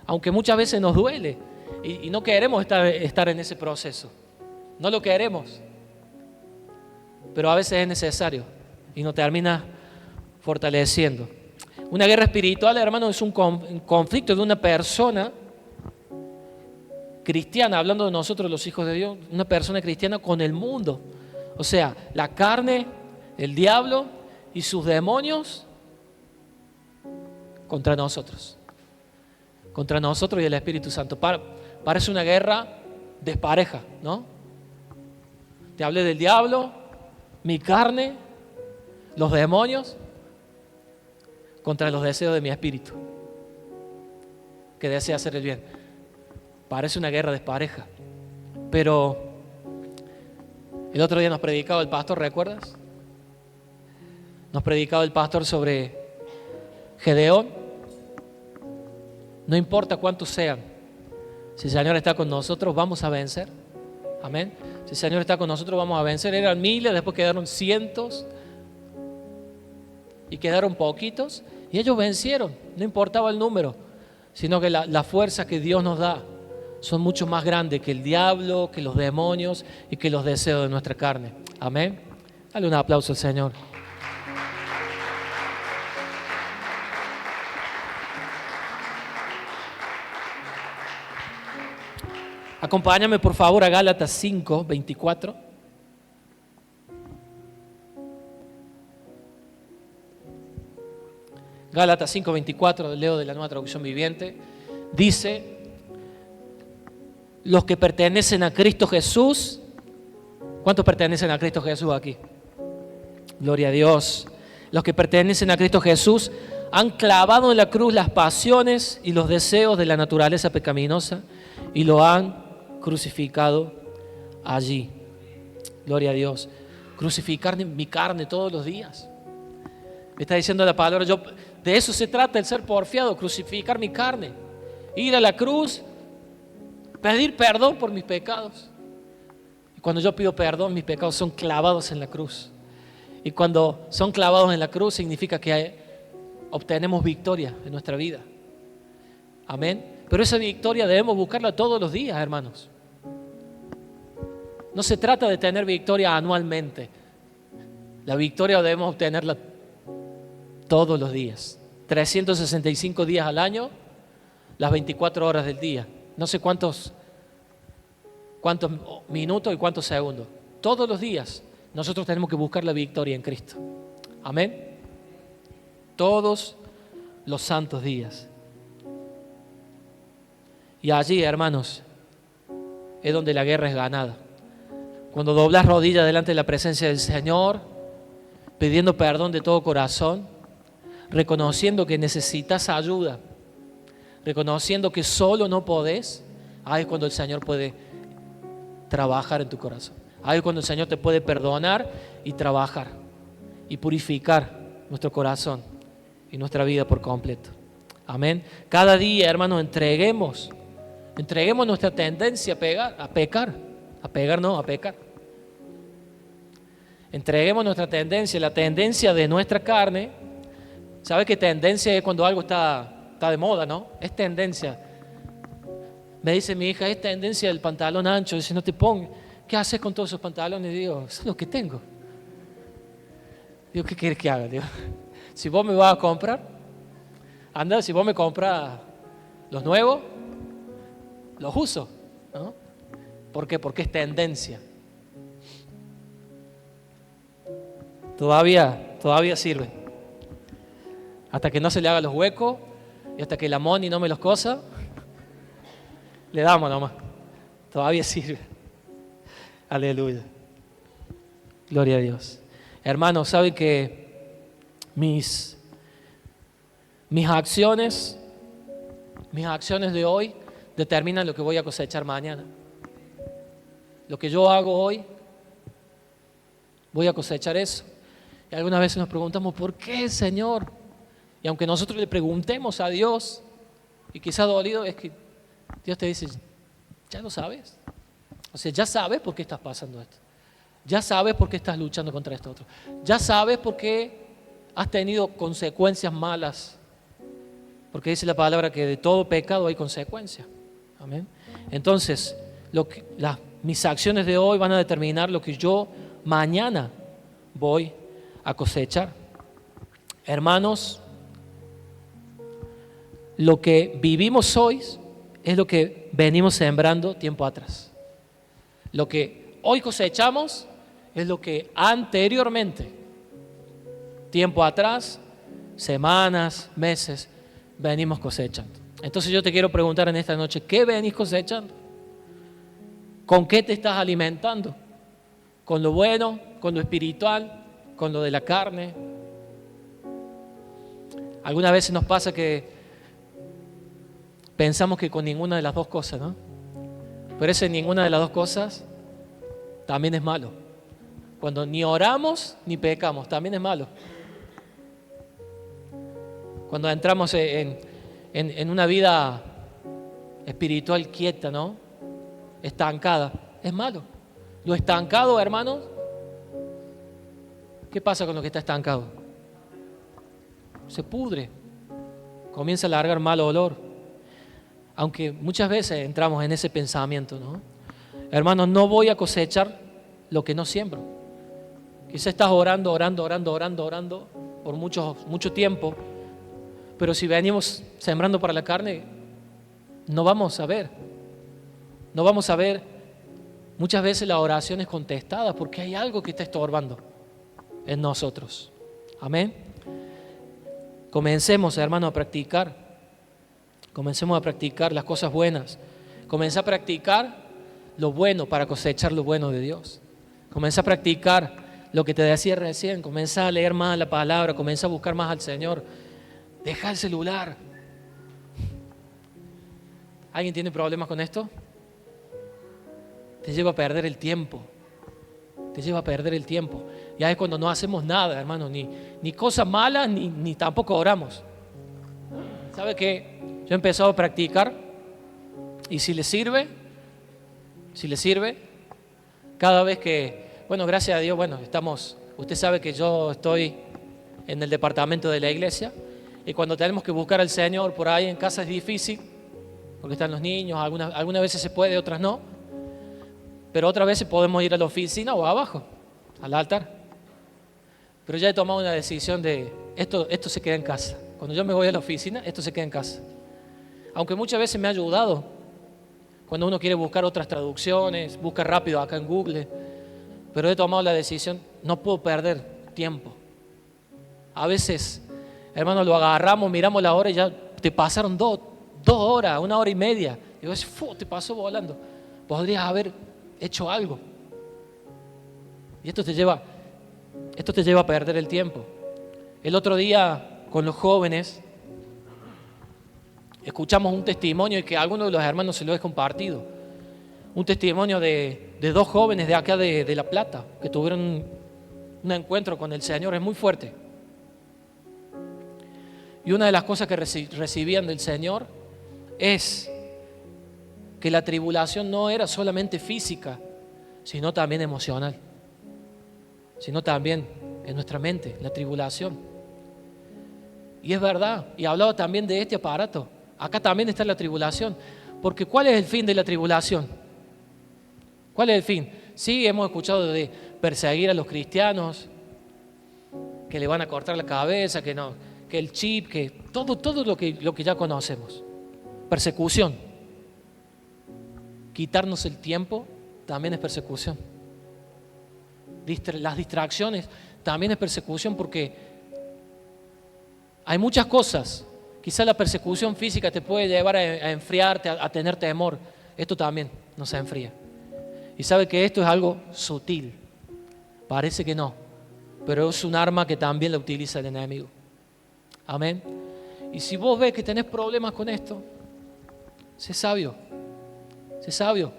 Aunque muchas veces nos duele y no queremos estar en ese proceso. No lo queremos. Pero a veces es necesario y nos termina fortaleciendo. Una guerra espiritual, hermano, es un conflicto de una persona cristiana, hablando de nosotros los hijos de Dios, una persona cristiana con el mundo. O sea, la carne, el diablo y sus demonios contra nosotros y el Espíritu Santo. Parece una guerra despareja, ¿no? Te hablé del diablo, mi carne, los demonios contra los deseos de mi espíritu que desea hacer el bien. Parece una guerra despareja, pero El otro día nos predicaba el pastor, ¿recuerdas? Nos predicaba el pastor sobre Gedeón. No importa cuántos sean, si el Señor está con nosotros, vamos a vencer. Amén. Si el Señor está con nosotros, vamos a vencer. Eran miles, después quedaron cientos y quedaron poquitos. Y ellos vencieron, no importaba el número, sino que la fuerza que Dios nos da son mucho más grandes que el diablo, que los demonios y que los deseos de nuestra carne. Amén. Dale un aplauso al Señor. Acompáñame por favor a Gálatas 5, 24. Gálatas 5, 24, leo de la Nueva Traducción Viviente. Dice: los que pertenecen a Cristo Jesús. ¿Cuántos pertenecen a Cristo Jesús aquí? Gloria a Dios. Los que pertenecen a Cristo Jesús han clavado en la cruz las pasiones y los deseos de la naturaleza pecaminosa y lo han crucificado allí. Gloria a Dios. Crucificar mi carne todos los días. Me está diciendo la palabra, de eso se trata el ser porfiado, crucificar mi carne. Ir a la cruz, pedir perdón por mis pecados. Y cuando yo pido perdón, mis pecados son clavados en la cruz. Y cuando son clavados en la cruz, significa que obtenemos victoria en nuestra vida. Amén. Pero esa victoria debemos buscarla todos los días, hermanos. No se trata de tener victoria anualmente. La victoria debemos obtenerla todos los días. 365 días al año, las 24 horas del día. No sé cuántos minutos y cuántos segundos. Todos los días nosotros tenemos que buscar la victoria en Cristo. Amén. Todos los santos días. Y allí, hermanos, es donde la guerra es ganada. Cuando doblas rodillas delante de la presencia del Señor, pidiendo perdón de todo corazón, reconociendo que necesitas ayuda, reconociendo que solo no podés, ahí es cuando el Señor puede trabajar en tu corazón. Ahí es cuando el Señor te puede perdonar y trabajar y purificar nuestro corazón y nuestra vida por completo. Amén. Cada día, hermanos, entreguemos nuestra tendencia a pecar. Entreguemos nuestra tendencia, la tendencia de nuestra carne. ¿Sabe qué tendencia es cuando algo está de moda, no? Es tendencia. Me dice mi hija, es tendencia del pantalón ancho. Dice, no te pongas. ¿Qué haces con todos esos pantalones? Digo, eso es lo que tengo. Digo, ¿qué quieres que haga? Digo, si vos me vas a comprar, anda, si vos me compras los nuevos, los uso, ¿no? ¿Por qué? Porque es tendencia. Todavía sirve. Hasta que no se le haga los huecos y hasta que la Moni no me los cosa, le damos nomás. Todavía sirve. Aleluya. Gloria a Dios. Hermanos, ¿saben que mis acciones de hoy determinan lo que voy a cosechar mañana? Lo que yo hago hoy, voy a cosechar eso. Y algunas veces nos preguntamos, ¿por qué, Señor? Y aunque nosotros le preguntemos a Dios, y quizá dolido, es que Dios te dice, ya lo sabes. O sea, ya sabes por qué estás pasando esto. Ya sabes por qué estás luchando contra esto otro. Ya sabes por qué has tenido consecuencias malas. Porque dice la palabra que de todo pecado hay consecuencias. Amén. Entonces, mis acciones de hoy van a determinar lo que yo mañana voy a cosechar. Hermanos, lo que vivimos hoy es lo que venimos sembrando tiempo atrás. Lo que hoy cosechamos es lo que anteriormente, tiempo atrás, semanas, meses, venimos cosechando. Entonces yo te quiero preguntar en esta noche, ¿qué venís cosechando? ¿Con qué te estás alimentando? ¿Con lo bueno? ¿Con lo espiritual? ¿Con lo de la carne? Algunas veces nos pasa que pensamos que con ninguna de las dos cosas, ¿no? Pero ese ninguna de las dos cosas también es malo. Cuando ni oramos ni pecamos, también es malo. Cuando entramos en una vida espiritual quieta, ¿no? Estancada, es malo. Lo estancado, hermanos, ¿qué pasa con lo que está estancado? Se pudre, comienza a largar mal olor. Aunque muchas veces entramos en ese pensamiento, ¿no? Hermanos, no voy a cosechar lo que no siembro. Quizás estás orando por mucho tiempo, pero si venimos sembrando para la carne, no vamos a ver muchas veces las oraciones contestadas porque hay algo que está estorbando en nosotros. Amén. Comencemos, hermano, a practicar. Comencemos a practicar las cosas buenas. Comencé a practicar lo bueno para cosechar lo bueno de Dios. Comencé a practicar lo que te decía recién. Comencé a leer más la palabra. Comencé a buscar más al Señor. Deja el celular. ¿Alguien tiene problemas con esto? Te lleva a perder el tiempo. Te lleva a perder el tiempo. Ya es cuando no hacemos nada, hermano. Ni cosas malas, ni tampoco oramos. ¿Sabe qué? Yo he empezado a practicar y si le sirve, cada vez que, bueno, gracias a Dios, bueno, usted sabe que yo estoy en el departamento de la iglesia y cuando tenemos que buscar al Señor por ahí en casa es difícil, porque están los niños, algunas veces se puede, otras no, pero otras veces podemos ir a la oficina o abajo, al altar. Pero ya he tomado una decisión de, esto se queda en casa. Cuando yo me voy a la oficina, esto se queda en casa. Aunque muchas veces me ha ayudado, cuando uno quiere buscar otras traducciones, busca rápido acá en Google, pero he tomado la decisión, no puedo perder tiempo. A veces, hermano, lo agarramos, miramos la hora y ya te pasaron 2 horas, 1 hora y media. Y vos decís, te pasó volando. Podrías haber hecho algo. Y esto te lleva a perder el tiempo. El otro día, con los jóvenes, escuchamos un testimonio y que a alguno de los hermanos se lo he compartido. Un testimonio de 2 jóvenes de acá de La Plata que tuvieron un encuentro con el Señor. Es muy fuerte. Y una de las cosas que recibían del Señor es que la tribulación no era solamente física, sino también emocional, sino también en nuestra mente, la tribulación. Y es verdad, y hablaba también de este aparato. Acá también está la tribulación, porque ¿cuál es el fin de la tribulación? ¿Cuál es el fin? Sí, hemos escuchado de perseguir a los cristianos, que le van a cortar la cabeza, que el chip, que todo lo que ya conocemos. Persecución. Quitarnos el tiempo también es persecución. Las distracciones también es persecución porque hay muchas cosas. Quizá la persecución física te puede llevar a enfriarte, a tener temor. Esto también nos enfría. Y sabe que esto es algo sutil. Parece que no, pero es un arma que también la utiliza el enemigo. Amén. Y si vos ves que tenés problemas con esto, sé sabio. Sé sabio.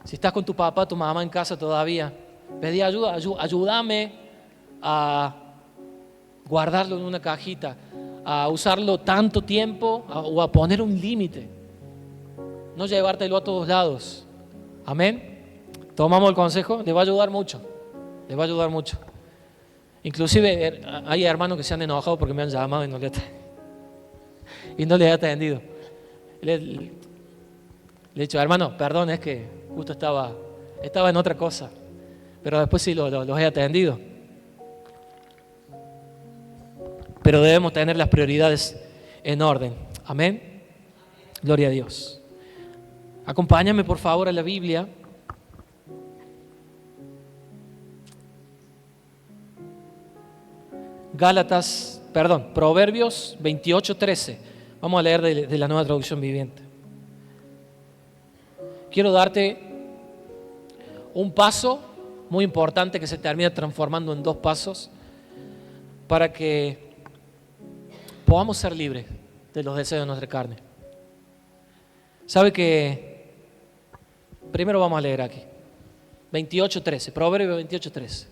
Si estás con tu papá, tu mamá en casa todavía, pedí ayuda, ayúdame a guardarlo en una cajita, a usarlo tanto tiempo o a poner un límite. No llevártelo a todos lados. Amén. Tomamos el consejo, le va a ayudar mucho. Le va a ayudar mucho. Inclusive hay hermanos que se han enojado porque me han llamado y no les he atendido. Le he dicho, hermano, perdón, es que justo estaba en otra cosa. Pero después sí los he atendido. Pero debemos tener las prioridades en orden. Amén. Gloria a Dios. Acompáñame por favor a la Biblia. Proverbios 28:13. Vamos a leer de la Nueva Traducción Viviente. Quiero darte un paso muy importante que se termina transformando en 2 pasos para que podamos ser libres de los deseos de nuestra carne. ¿Sabe que? Primero vamos a leer aquí. 28:13, Proverbios 28:13.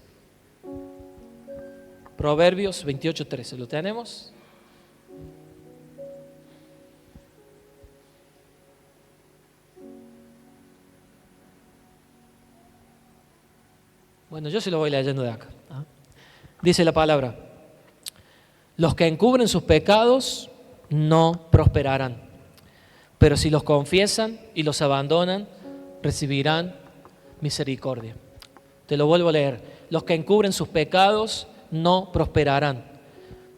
Proverbios 28:13. ¿Lo tenemos? Bueno, yo se lo voy leyendo de acá. Dice la palabra: los que encubren sus pecados no prosperarán, pero si los confiesan y los abandonan, recibirán misericordia. Te lo vuelvo a leer. Los que encubren sus pecados no prosperarán,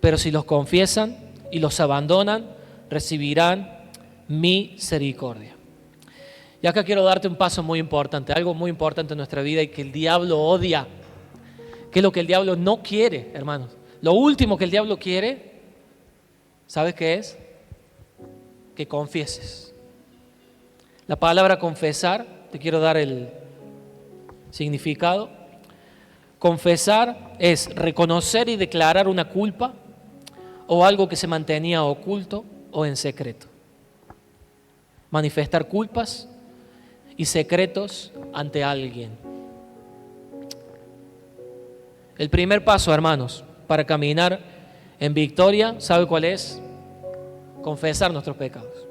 pero si los confiesan y los abandonan, recibirán misericordia. Y acá quiero darte un paso muy importante, algo muy importante en nuestra vida y que el diablo odia. ¿Qué es lo que el diablo no quiere, hermanos? Lo último que el diablo quiere, ¿sabes qué es? Que confieses. La palabra confesar, te quiero dar el significado. Confesar es reconocer y declarar una culpa o algo que se mantenía oculto o en secreto. Manifestar culpas y secretos ante alguien. El primer paso, hermanos, para caminar en victoria, ¿sabe cuál es? Confesar nuestros pecados.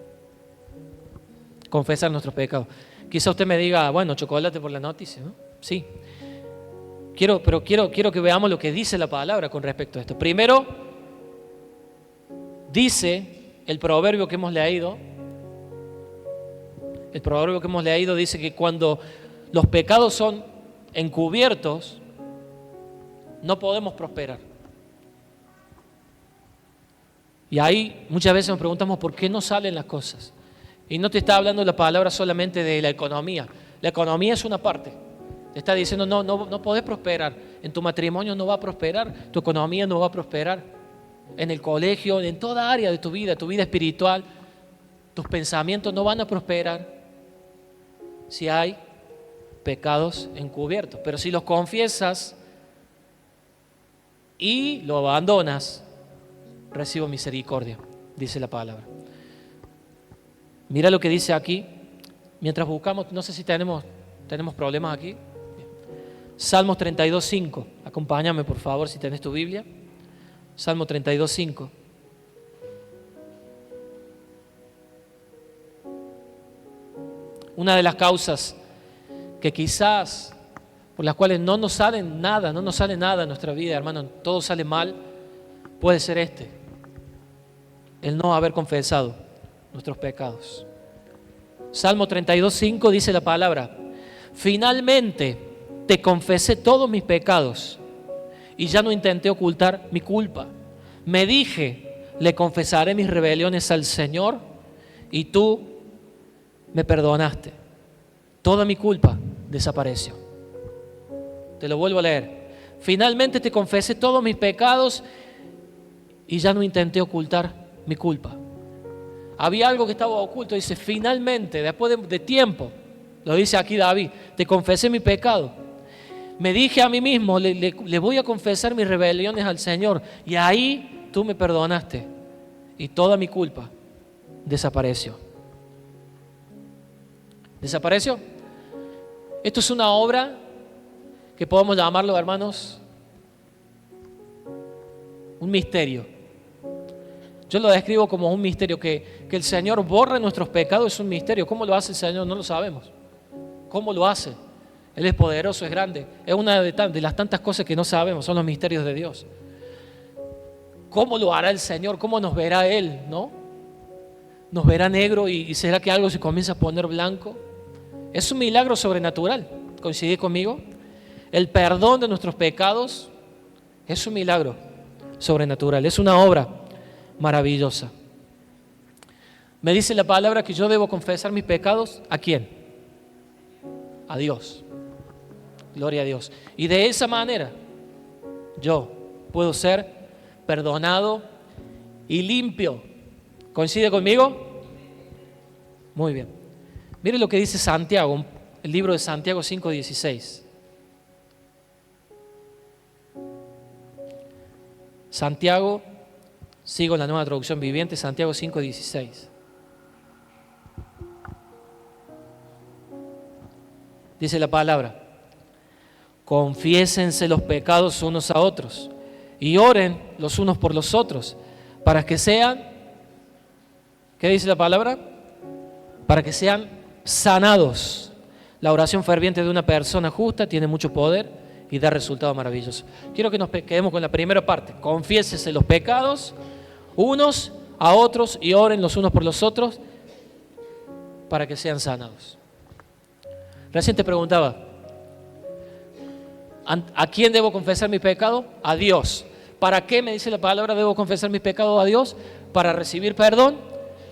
Confesar nuestros pecados. Quizá usted me diga, bueno, chocolate por la noticia, ¿no? Sí. Pero quiero que veamos lo que dice la palabra con respecto a esto. Primero, dice el proverbio que hemos leído. El proverbio que hemos leído dice que cuando los pecados son encubiertos, no podemos prosperar. Y ahí muchas veces nos preguntamos por qué no salen las cosas. Y no te está hablando la palabra solamente de la economía. La economía es una parte. Te está diciendo, no podés prosperar. En tu matrimonio no va a prosperar. Tu economía no va a prosperar. En el colegio, en toda área de tu vida espiritual, tus pensamientos no van a prosperar si hay pecados encubiertos. Pero si los confiesas y lo abandonas, recibo misericordia, dice la palabra. Mira lo que dice aquí. Mientras buscamos, no sé si tenemos problemas aquí. Salmos 32:5. Acompáñame, por favor, si tenés tu Biblia. Salmo 32:5. Una de las causas que quizás por las cuales no nos sale nada en nuestra vida, hermano, todo sale mal, puede ser el no haber confesado nuestros pecados. Salmo 32:5 dice la palabra: finalmente te confesé todos mis pecados y ya no intenté ocultar mi culpa. Me dije, le confesaré mis rebeliones al Señor y tú me perdonaste. Toda mi culpa desapareció. Te lo vuelvo a leer. Finalmente te confesé todos mis pecados y ya no intenté ocultar mi culpa. Había algo que estaba oculto, dice, finalmente, después de tiempo, lo dice aquí David, te confesé mi pecado. Me dije a mí mismo, le voy a confesar mis rebeliones al Señor, y ahí tú me perdonaste y toda mi culpa desapareció. ¿Desapareció? Esto es una obra que podemos llamarlo, hermanos, un misterio. Yo lo describo como un misterio, que el Señor borre nuestros pecados es un misterio. ¿Cómo lo hace el Señor? No lo sabemos. ¿Cómo lo hace? Él es poderoso, es grande. Es una de las tantas cosas que no sabemos, son los misterios de Dios. ¿Cómo lo hará el Señor? ¿Cómo nos verá Él? ¿No? ¿Nos verá negro y será que algo se comienza a poner blanco? Es un milagro sobrenatural. ¿Coincidís conmigo? El perdón de nuestros pecados es un milagro sobrenatural. Es una obra maravillosa. Me dice la palabra que yo debo confesar mis pecados. ¿A quién? A Dios. Gloria a Dios. Y de esa manera yo puedo ser perdonado y limpio. ¿Coincide conmigo? Muy bien. Mire lo que dice Santiago, el libro de Santiago 5:16. Santiago, sigo en la Nueva Traducción Viviente, Santiago 5:16. Dice la palabra: confiésense los pecados unos a otros y oren los unos por los otros, para que sean, ¿qué dice la palabra? Para que sean sanados. La oración ferviente de una persona justa tiene mucho poder y da resultados maravillosos. Quiero que nos quedemos con la primera parte. Confiésese los pecados unos a otros y oren los unos por los otros para que sean sanados. Recién te preguntaba, ¿a quién debo confesar mi pecado? A Dios. ¿Para qué, me dice la palabra, debo confesar mis pecados a Dios? Para recibir perdón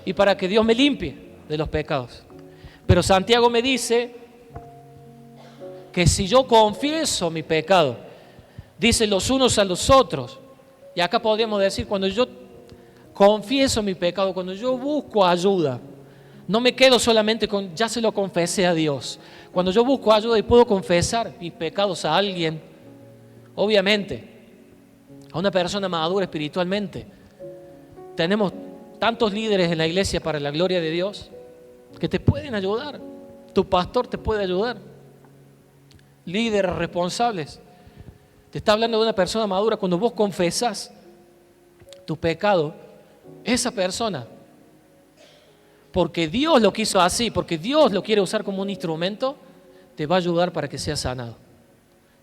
y para que Dios me limpie de los pecados. Pero Santiago me dice que si yo confieso mi pecado, dice los unos a los otros, y acá podríamos decir, cuando yo confieso mi pecado, cuando yo busco ayuda, no me quedo solamente con, ya se lo confesé a Dios. Cuando yo busco ayuda y puedo confesar mis pecados a alguien, obviamente, a una persona madura espiritualmente, tenemos tantos líderes en la iglesia para la gloria de Dios que te pueden ayudar. Tu pastor te puede ayudar. Líderes responsables. Te está hablando de una persona madura. Cuando vos confesás tu pecado, esa persona, porque Dios lo quiso así, porque Dios lo quiere usar como un instrumento, te va a ayudar para que seas sanado.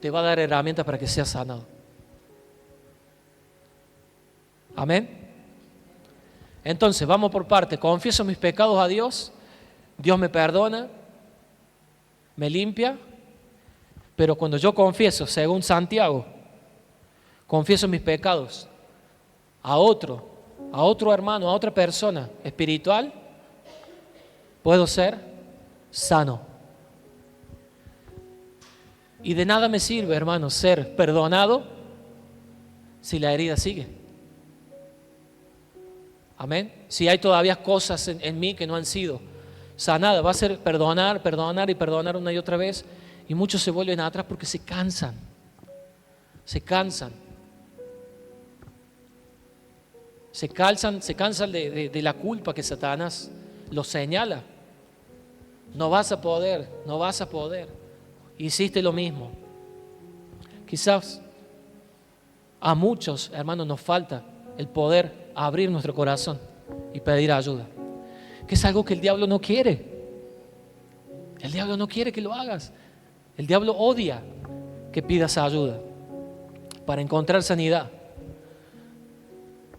Te va a dar herramientas para que seas sanado. Amén. Entonces, vamos por parte. Confieso mis pecados a Dios. Dios me perdona, me limpia. Pero cuando yo confieso, según Santiago, confieso mis pecados a otro hermano, a otra persona espiritual, puedo ser sano. Y de nada me sirve, hermano, ser perdonado si la herida sigue. Amén. Si hay todavía cosas en mí que no han sido sanadas, va a ser perdonar y perdonar una y otra vez. Y muchos se vuelven atrás porque se cansan. Se cansan de la culpa que Satanás los señala. No vas a poder. Hiciste lo mismo. Quizás a muchos, hermanos, nos falta el poder abrir nuestro corazón y pedir ayuda. Que es algo que el diablo no quiere. El diablo no quiere que lo hagas. El diablo odia que pidas ayuda para encontrar sanidad.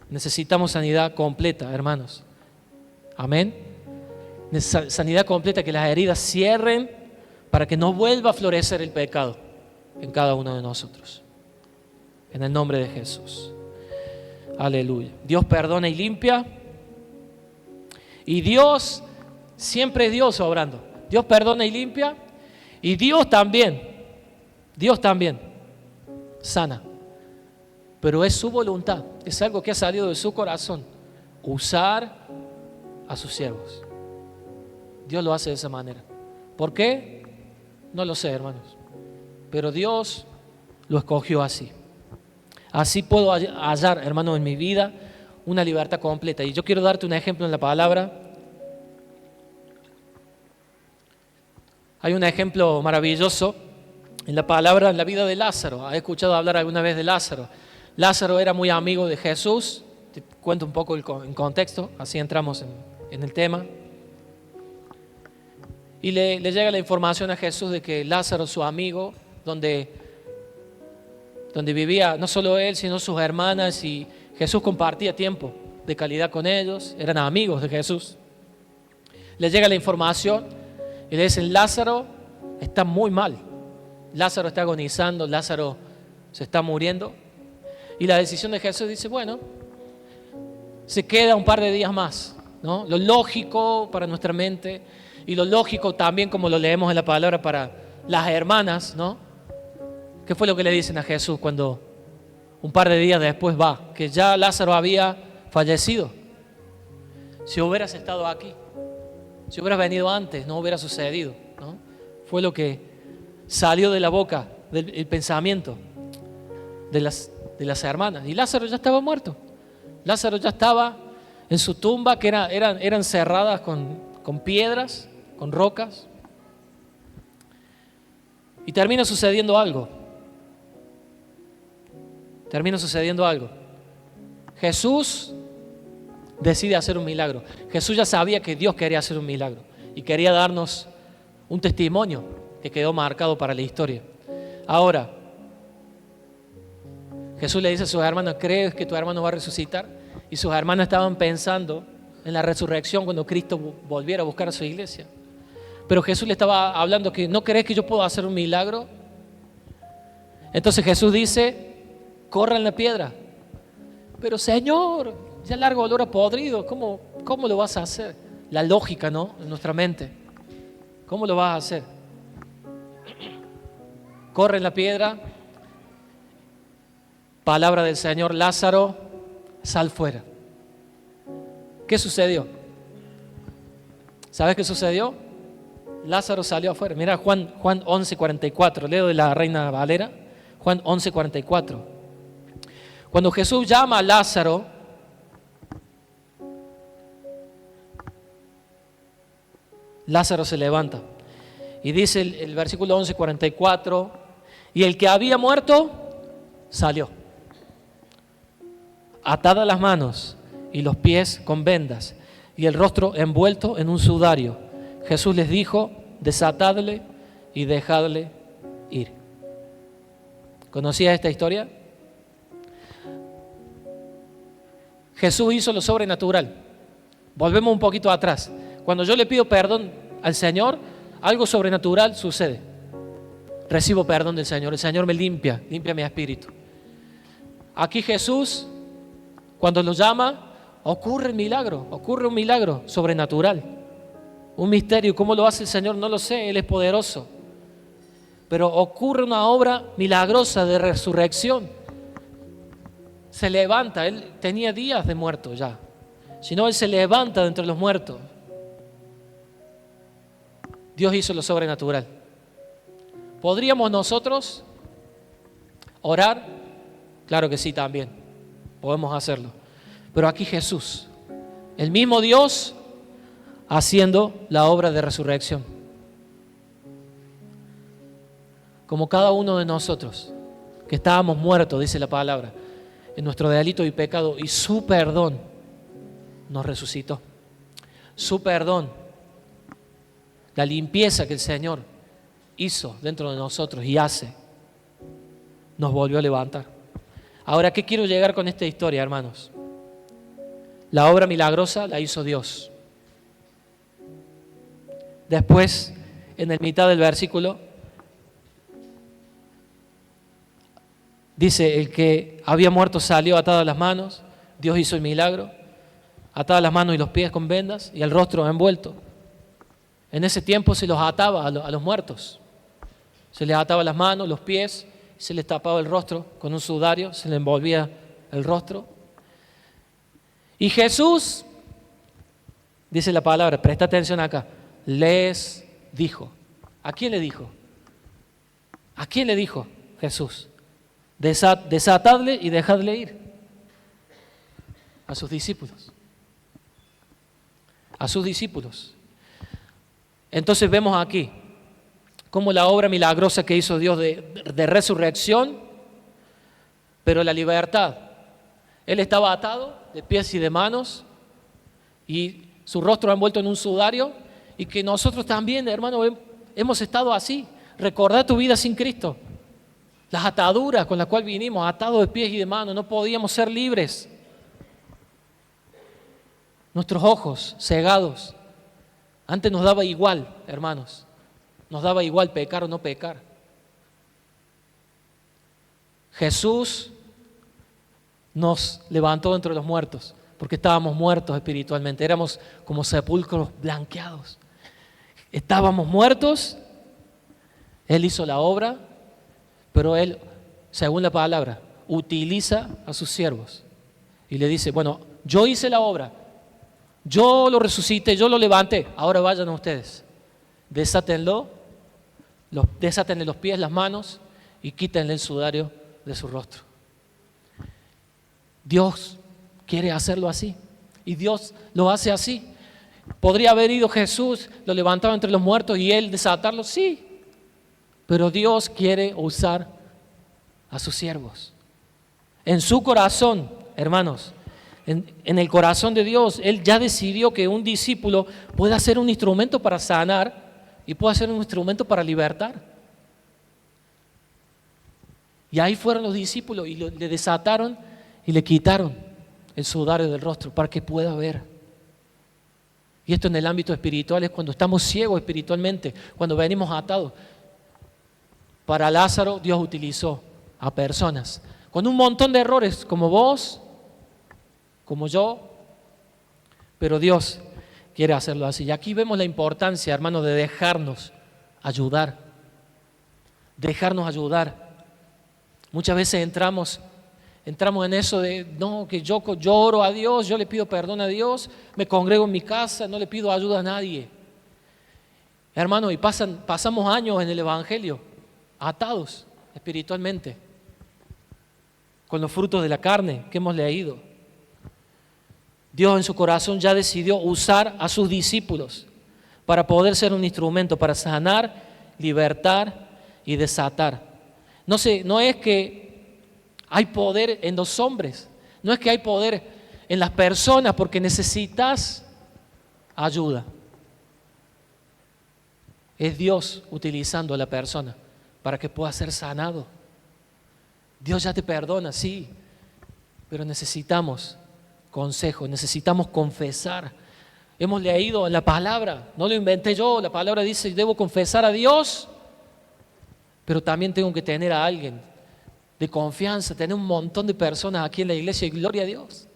Necesitamos sanidad completa, hermanos. Amén. Sanidad completa, que las heridas cierren para que no vuelva a florecer el pecado en cada uno de nosotros. En el nombre de Jesús. Aleluya. Dios perdona y limpia. Y Dios, siempre es Dios obrando. Dios perdona y limpia. Y Dios también sana. Pero es su voluntad, es algo que ha salido de su corazón, usar a sus siervos. Dios lo hace de esa manera. ¿Por qué? No lo sé, hermanos. Pero Dios lo escogió así. Así puedo hallar, hermanos, en mi vida una libertad completa. Y yo quiero darte un ejemplo en la palabra. Hay un ejemplo maravilloso en la palabra, en la vida de Lázaro. ¿Has escuchado hablar alguna vez de Lázaro? Lázaro era muy amigo de Jesús. Te cuento un poco en contexto, así entramos en el tema. Y le llega la información a Jesús de que Lázaro, su amigo, donde vivía no solo él, sino sus hermanas, y Jesús compartía tiempo de calidad con ellos, eran amigos de Jesús. Le llega la información y le dicen: Lázaro está muy mal, Lázaro está agonizando, Lázaro se está muriendo. Y la decisión de Jesús dice: bueno, se queda un par de días más, ¿no? Lo lógico para nuestra mente y lo lógico también, como lo leemos en la palabra, para las hermanas, ¿no? ¿Qué fue lo que le dicen a Jesús cuando un par de días después va? Que ya Lázaro había fallecido. Si hubieras estado aquí, si hubieras venido antes, no hubiera sucedido, ¿no? Fue lo que salió de la boca, del pensamiento de las hermanas. Y Lázaro ya estaba muerto. Lázaro ya estaba en su tumba, que eran cerradas con piedras, con rocas. Y termina sucediendo algo. termina sucediendo algo. Jesús decide hacer un milagro. Jesús ya sabía que Dios quería hacer un milagro y quería darnos un testimonio que quedó marcado para la historia. Ahora, Jesús le dice a sus hermanos: ¿crees que tu hermano va a resucitar? Y sus hermanos estaban pensando en la resurrección cuando Cristo volviera a buscar a su iglesia. Pero Jesús le estaba hablando que ¿no crees que yo puedo hacer un milagro? Entonces Jesús dice: corran la piedra. Pero Señor, ya largo olor a podrido, ¿cómo lo vas a hacer? La lógica, ¿no? En nuestra mente. ¿Cómo lo vas a hacer? Corren la piedra. Palabra del Señor: Lázaro, sal fuera. ¿Qué sucedió? ¿Sabes qué sucedió? Lázaro salió afuera. Mira Juan 11:44, leo de la Reina Valera. Juan 11:44. Cuando Jesús llama a Lázaro, Lázaro se levanta. Y dice el versículo 11:44, y el que había muerto salió, atadas las manos y los pies con vendas, y el rostro envuelto en un sudario. Jesús les dijo: desatadle y dejadle ir. ¿Conocías esta historia? Jesús hizo lo sobrenatural. Volvemos un poquito atrás. Cuando yo le pido perdón al Señor, algo sobrenatural sucede. Recibo perdón del Señor. El Señor me limpia mi espíritu. Aquí Jesús, cuando lo llama, ocurre un milagro sobrenatural. Un misterio. ¿Cómo lo hace el Señor? No lo sé, Él es poderoso. Pero ocurre una obra milagrosa de resurrección. Se levanta, Él tenía días de muerto ya. Si no, Él se levanta de entre los muertos. Dios hizo lo sobrenatural. ¿Podríamos nosotros orar? Claro que sí, también. Podemos hacerlo. Pero aquí Jesús, el mismo Dios, haciendo la obra de resurrección. Como cada uno de nosotros, que estábamos muertos, dice la palabra, en nuestro delito y pecado, y su perdón nos resucitó. Su perdón, la limpieza que el Señor hizo dentro de nosotros y hace, nos volvió a levantar. Ahora, ¿qué quiero llegar con esta historia, hermanos? La obra milagrosa la hizo Dios. Después, en el mitad del versículo, dice: el que había muerto salió atado a las manos. Dios hizo el milagro. Atadas las manos y los pies con vendas y el rostro envuelto. En ese tiempo se los ataba a los muertos. Se les ataba las manos, los pies, se les tapaba el rostro con un sudario, se les envolvía el rostro. Y Jesús, dice la palabra, presta atención acá, les dijo. ¿A quién le dijo? ¿A quién le dijo Jesús? Desatadle y dejadle ir. A sus discípulos. A sus discípulos. Entonces vemos aquí cómo la obra milagrosa que hizo Dios de resurrección, pero la libertad. Él estaba atado de pies y de manos y su rostro envuelto en un sudario, y que nosotros también, hermano, hemos estado así. Recordá tu vida sin Cristo. Las ataduras con las cuales vinimos, atados de pies y de manos, no podíamos ser libres. Nuestros ojos cegados. Antes nos daba igual, hermanos. Nos daba igual pecar o no pecar. Jesús nos levantó entre los muertos, porque estábamos muertos espiritualmente. Éramos como sepulcros blanqueados. Estábamos muertos. Él hizo la obra, pero Él, según la palabra, utiliza a sus siervos. Y le dice: bueno, yo hice la obra. Yo lo resucité, yo lo levanté. Ahora vayan ustedes. Desátenlo, desátenle los pies, las manos y quítenle el sudario de su rostro. Dios quiere hacerlo así. Y Dios lo hace así. ¿Podría haber ido Jesús, lo levantaba entre los muertos y Él desatarlo? Sí. Pero Dios quiere usar a sus siervos. En su corazón, hermanos, en el corazón de Dios, Él ya decidió que un discípulo pueda ser un instrumento para sanar y pueda ser un instrumento para libertar. Y ahí fueron los discípulos y le desataron y le quitaron el sudario del rostro para que pueda ver. Y esto en el ámbito espiritual es cuando estamos ciegos espiritualmente, cuando venimos atados. Para Lázaro Dios utilizó a personas con un montón de errores, como vos, como yo, pero Dios quiere hacerlo así. Y aquí vemos la importancia, hermano, de dejarnos ayudar. Dejarnos ayudar. Muchas veces entramos en eso de, no, que yo oro a Dios, yo le pido perdón a Dios, me congrego en mi casa, no le pido ayuda a nadie. Hermano, y pasamos años en el Evangelio, atados espiritualmente, con los frutos de la carne que hemos leído. Dios en su corazón ya decidió usar a sus discípulos para poder ser un instrumento para sanar, libertar y desatar. No es que hay poder en los hombres, no es que hay poder en las personas porque necesitas ayuda. Es Dios utilizando a la persona para que pueda ser sanado. Dios ya te perdona, sí, pero necesitamos consejo, necesitamos confesar. Hemos leído en la palabra, no lo inventé yo, la palabra dice, debo confesar a Dios, pero también tengo que tener a alguien de confianza, tener un montón de personas aquí en la iglesia y gloria a Dios.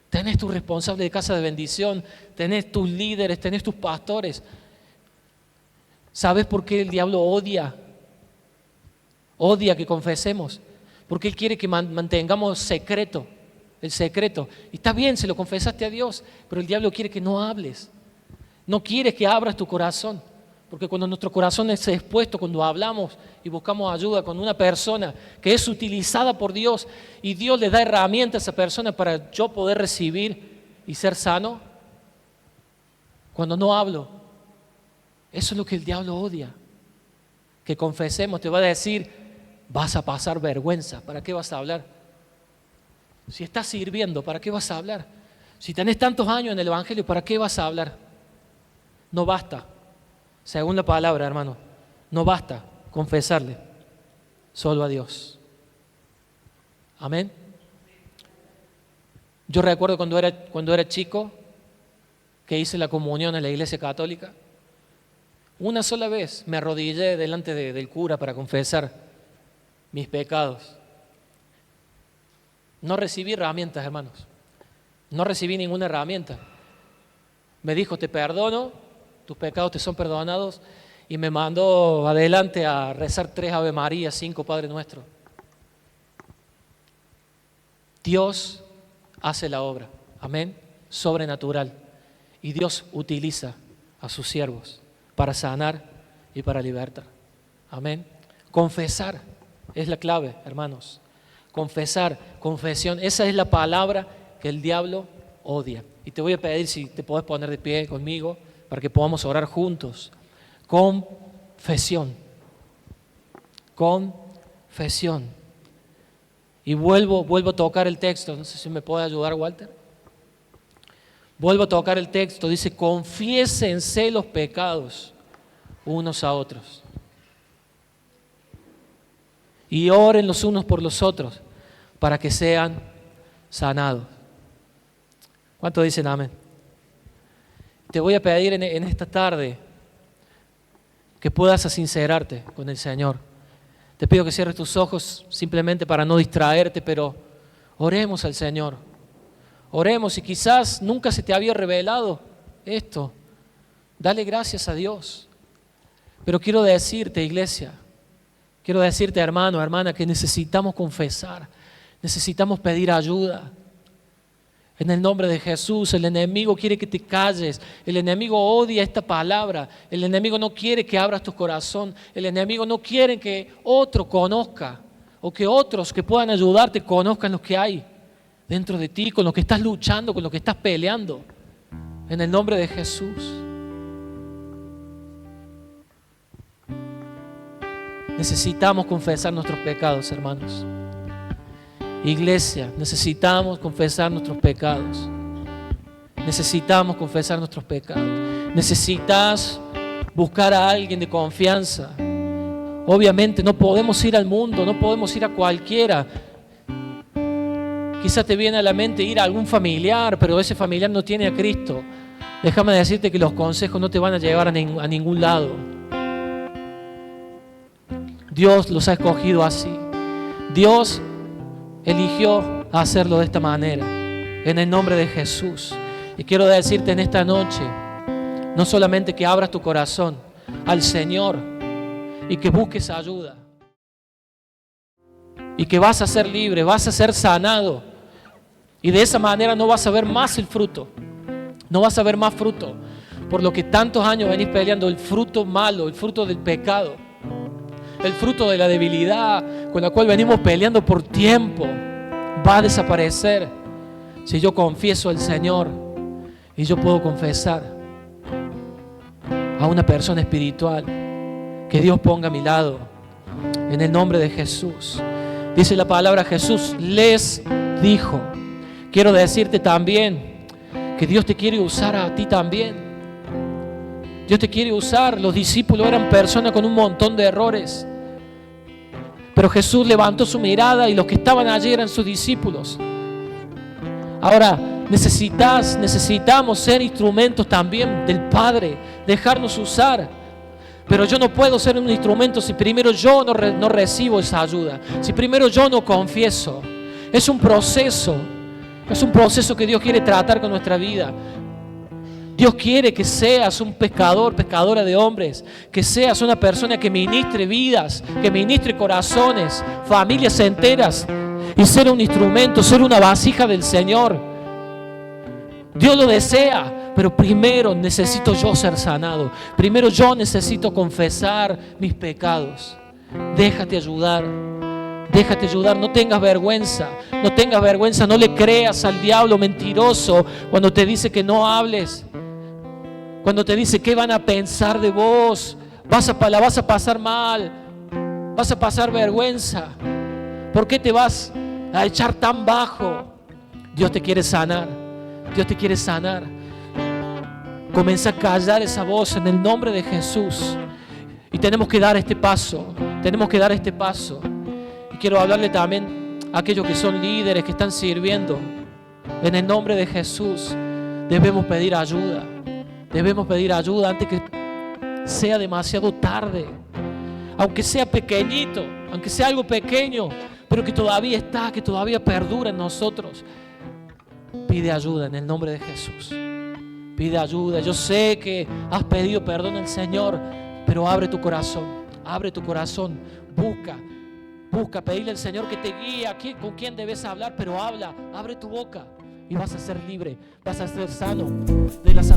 Tenés tu responsable de casa de bendición, tenés tus líderes, tenés tus pastores. ¿Sabes por qué el diablo odia? Odia que confesemos, porque él quiere que mantengamos secreto, el secreto. Y está bien, se lo confesaste a Dios, pero el diablo quiere que no hables. No quiere que abras tu corazón, porque cuando nuestro corazón es expuesto, cuando hablamos y buscamos ayuda con una persona que es utilizada por Dios y Dios le da herramientas a esa persona para yo poder recibir y ser sano, cuando no hablo, eso es lo que el diablo odia. Que confesemos, te va a decir, vas a pasar vergüenza, ¿para qué vas a hablar? Si estás sirviendo, ¿para qué vas a hablar? Si tenés tantos años en el Evangelio, ¿para qué vas a hablar? No basta, según la palabra, hermano, no basta confesarle solo a Dios. Amén. Yo recuerdo cuando era chico que hice la comunión en la iglesia católica. Una sola vez me arrodillé delante del cura para confesar mis pecados. No recibí herramientas, hermanos. No recibí ninguna herramienta. Me dijo, te perdono, tus pecados te son perdonados, y me mandó adelante a rezar 3 Ave María, 5 Padre Nuestro. Dios hace la obra, amén, sobrenatural. Y Dios utiliza a sus siervos para sanar y para libertar. Amén. Confesar es la clave, hermanos. Confesar, confesión, esa es la palabra que el diablo odia. Y te voy a pedir si te podés poner de pie conmigo para que podamos orar juntos. Confesión. Confesión. Y vuelvo a tocar el texto. No sé si me puede ayudar, Walter. Vuelvo a tocar el texto. Dice, confiésense los pecados unos a otros. Y oren los unos por los otros para que sean sanados. ¿Cuántos dicen amén? Te voy a pedir en esta tarde que puedas sincerarte con el Señor. Te pido que cierres tus ojos simplemente para no distraerte, pero oremos al Señor. Oremos, y quizás nunca se te había revelado esto. Dale gracias a Dios. Pero quiero decirte, iglesia, quiero decirte, hermano, hermana, que necesitamos confesar, necesitamos pedir ayuda. En el nombre de Jesús, el enemigo quiere que te calles, el enemigo odia esta palabra, el enemigo no quiere que abras tu corazón, el enemigo no quiere que otro conozca o que otros que puedan ayudarte conozcan lo que hay dentro de ti, con lo que estás luchando, con lo que estás peleando. En el nombre de Jesús. Necesitamos confesar nuestros pecados, hermanos. Iglesia, necesitamos confesar nuestros pecados. Necesitamos confesar nuestros pecados. Necesitas buscar a alguien de confianza. Obviamente no podemos ir al mundo, no podemos ir a cualquiera. Quizás te viene a la mente ir a algún familiar, pero ese familiar no tiene a Cristo. Déjame decirte que los consejos no te van a llevar a ningún lado. Dios los ha escogido así. Dios eligió hacerlo de esta manera, en el nombre de Jesús. Y quiero decirte en esta noche, no solamente que abras tu corazón al Señor y que busques ayuda, y que vas a ser libre, vas a ser sanado, y de esa manera no vas a ver más el fruto, no vas a ver más fruto, por lo que tantos años venís peleando, el fruto malo, el fruto del pecado, el fruto de la debilidad con la cual venimos peleando por tiempo, va a desaparecer si yo confieso al Señor y yo puedo confesar a una persona espiritual que Dios ponga a mi lado en el nombre de Jesús. Dice la palabra, Jesús les dijo. Quiero decirte también que Dios te quiere usar a ti también. Dios te quiere usar. Los discípulos eran personas con un montón de errores, pero Jesús levantó su mirada y los que estaban allí eran sus discípulos. Ahora necesitamos ser instrumentos también del Padre, dejarnos usar. Pero yo no puedo ser un instrumento si primero yo no recibo esa ayuda, si primero yo no confieso. Es un proceso que Dios quiere tratar con nuestra vida. Dios quiere que seas un pescador, pescadora de hombres, que seas una persona que ministre vidas, que ministre corazones, familias enteras, y ser un instrumento, ser una vasija del Señor. Dios lo desea, pero primero necesito yo ser sanado. Primero yo necesito confesar mis pecados. Déjate ayudar. Déjate ayudar, no tengas vergüenza, no le creas al diablo mentiroso cuando te dice que no hables, cuando te dice qué van a pensar de vos, la vas a pasar mal, vas a pasar vergüenza. ¿Por qué te vas a echar tan bajo? Dios te quiere sanar, Dios te quiere sanar. Comienza a callar esa voz en el nombre de Jesús. Y tenemos que dar este paso, Y quiero hablarle también a aquellos que son líderes, que están sirviendo. En el nombre de Jesús debemos pedir ayuda. Debemos pedir ayuda antes que sea demasiado tarde. Aunque sea pequeñito, aunque sea algo pequeño, pero que todavía está, que todavía perdura en nosotros. Pide ayuda en el nombre de Jesús. Pide ayuda. Yo sé que has pedido perdón al Señor, pero abre tu corazón. Busca, pedirle al Señor que te guíe con quién debes hablar, pero abre tu boca y vas a ser libre, vas a ser sano de las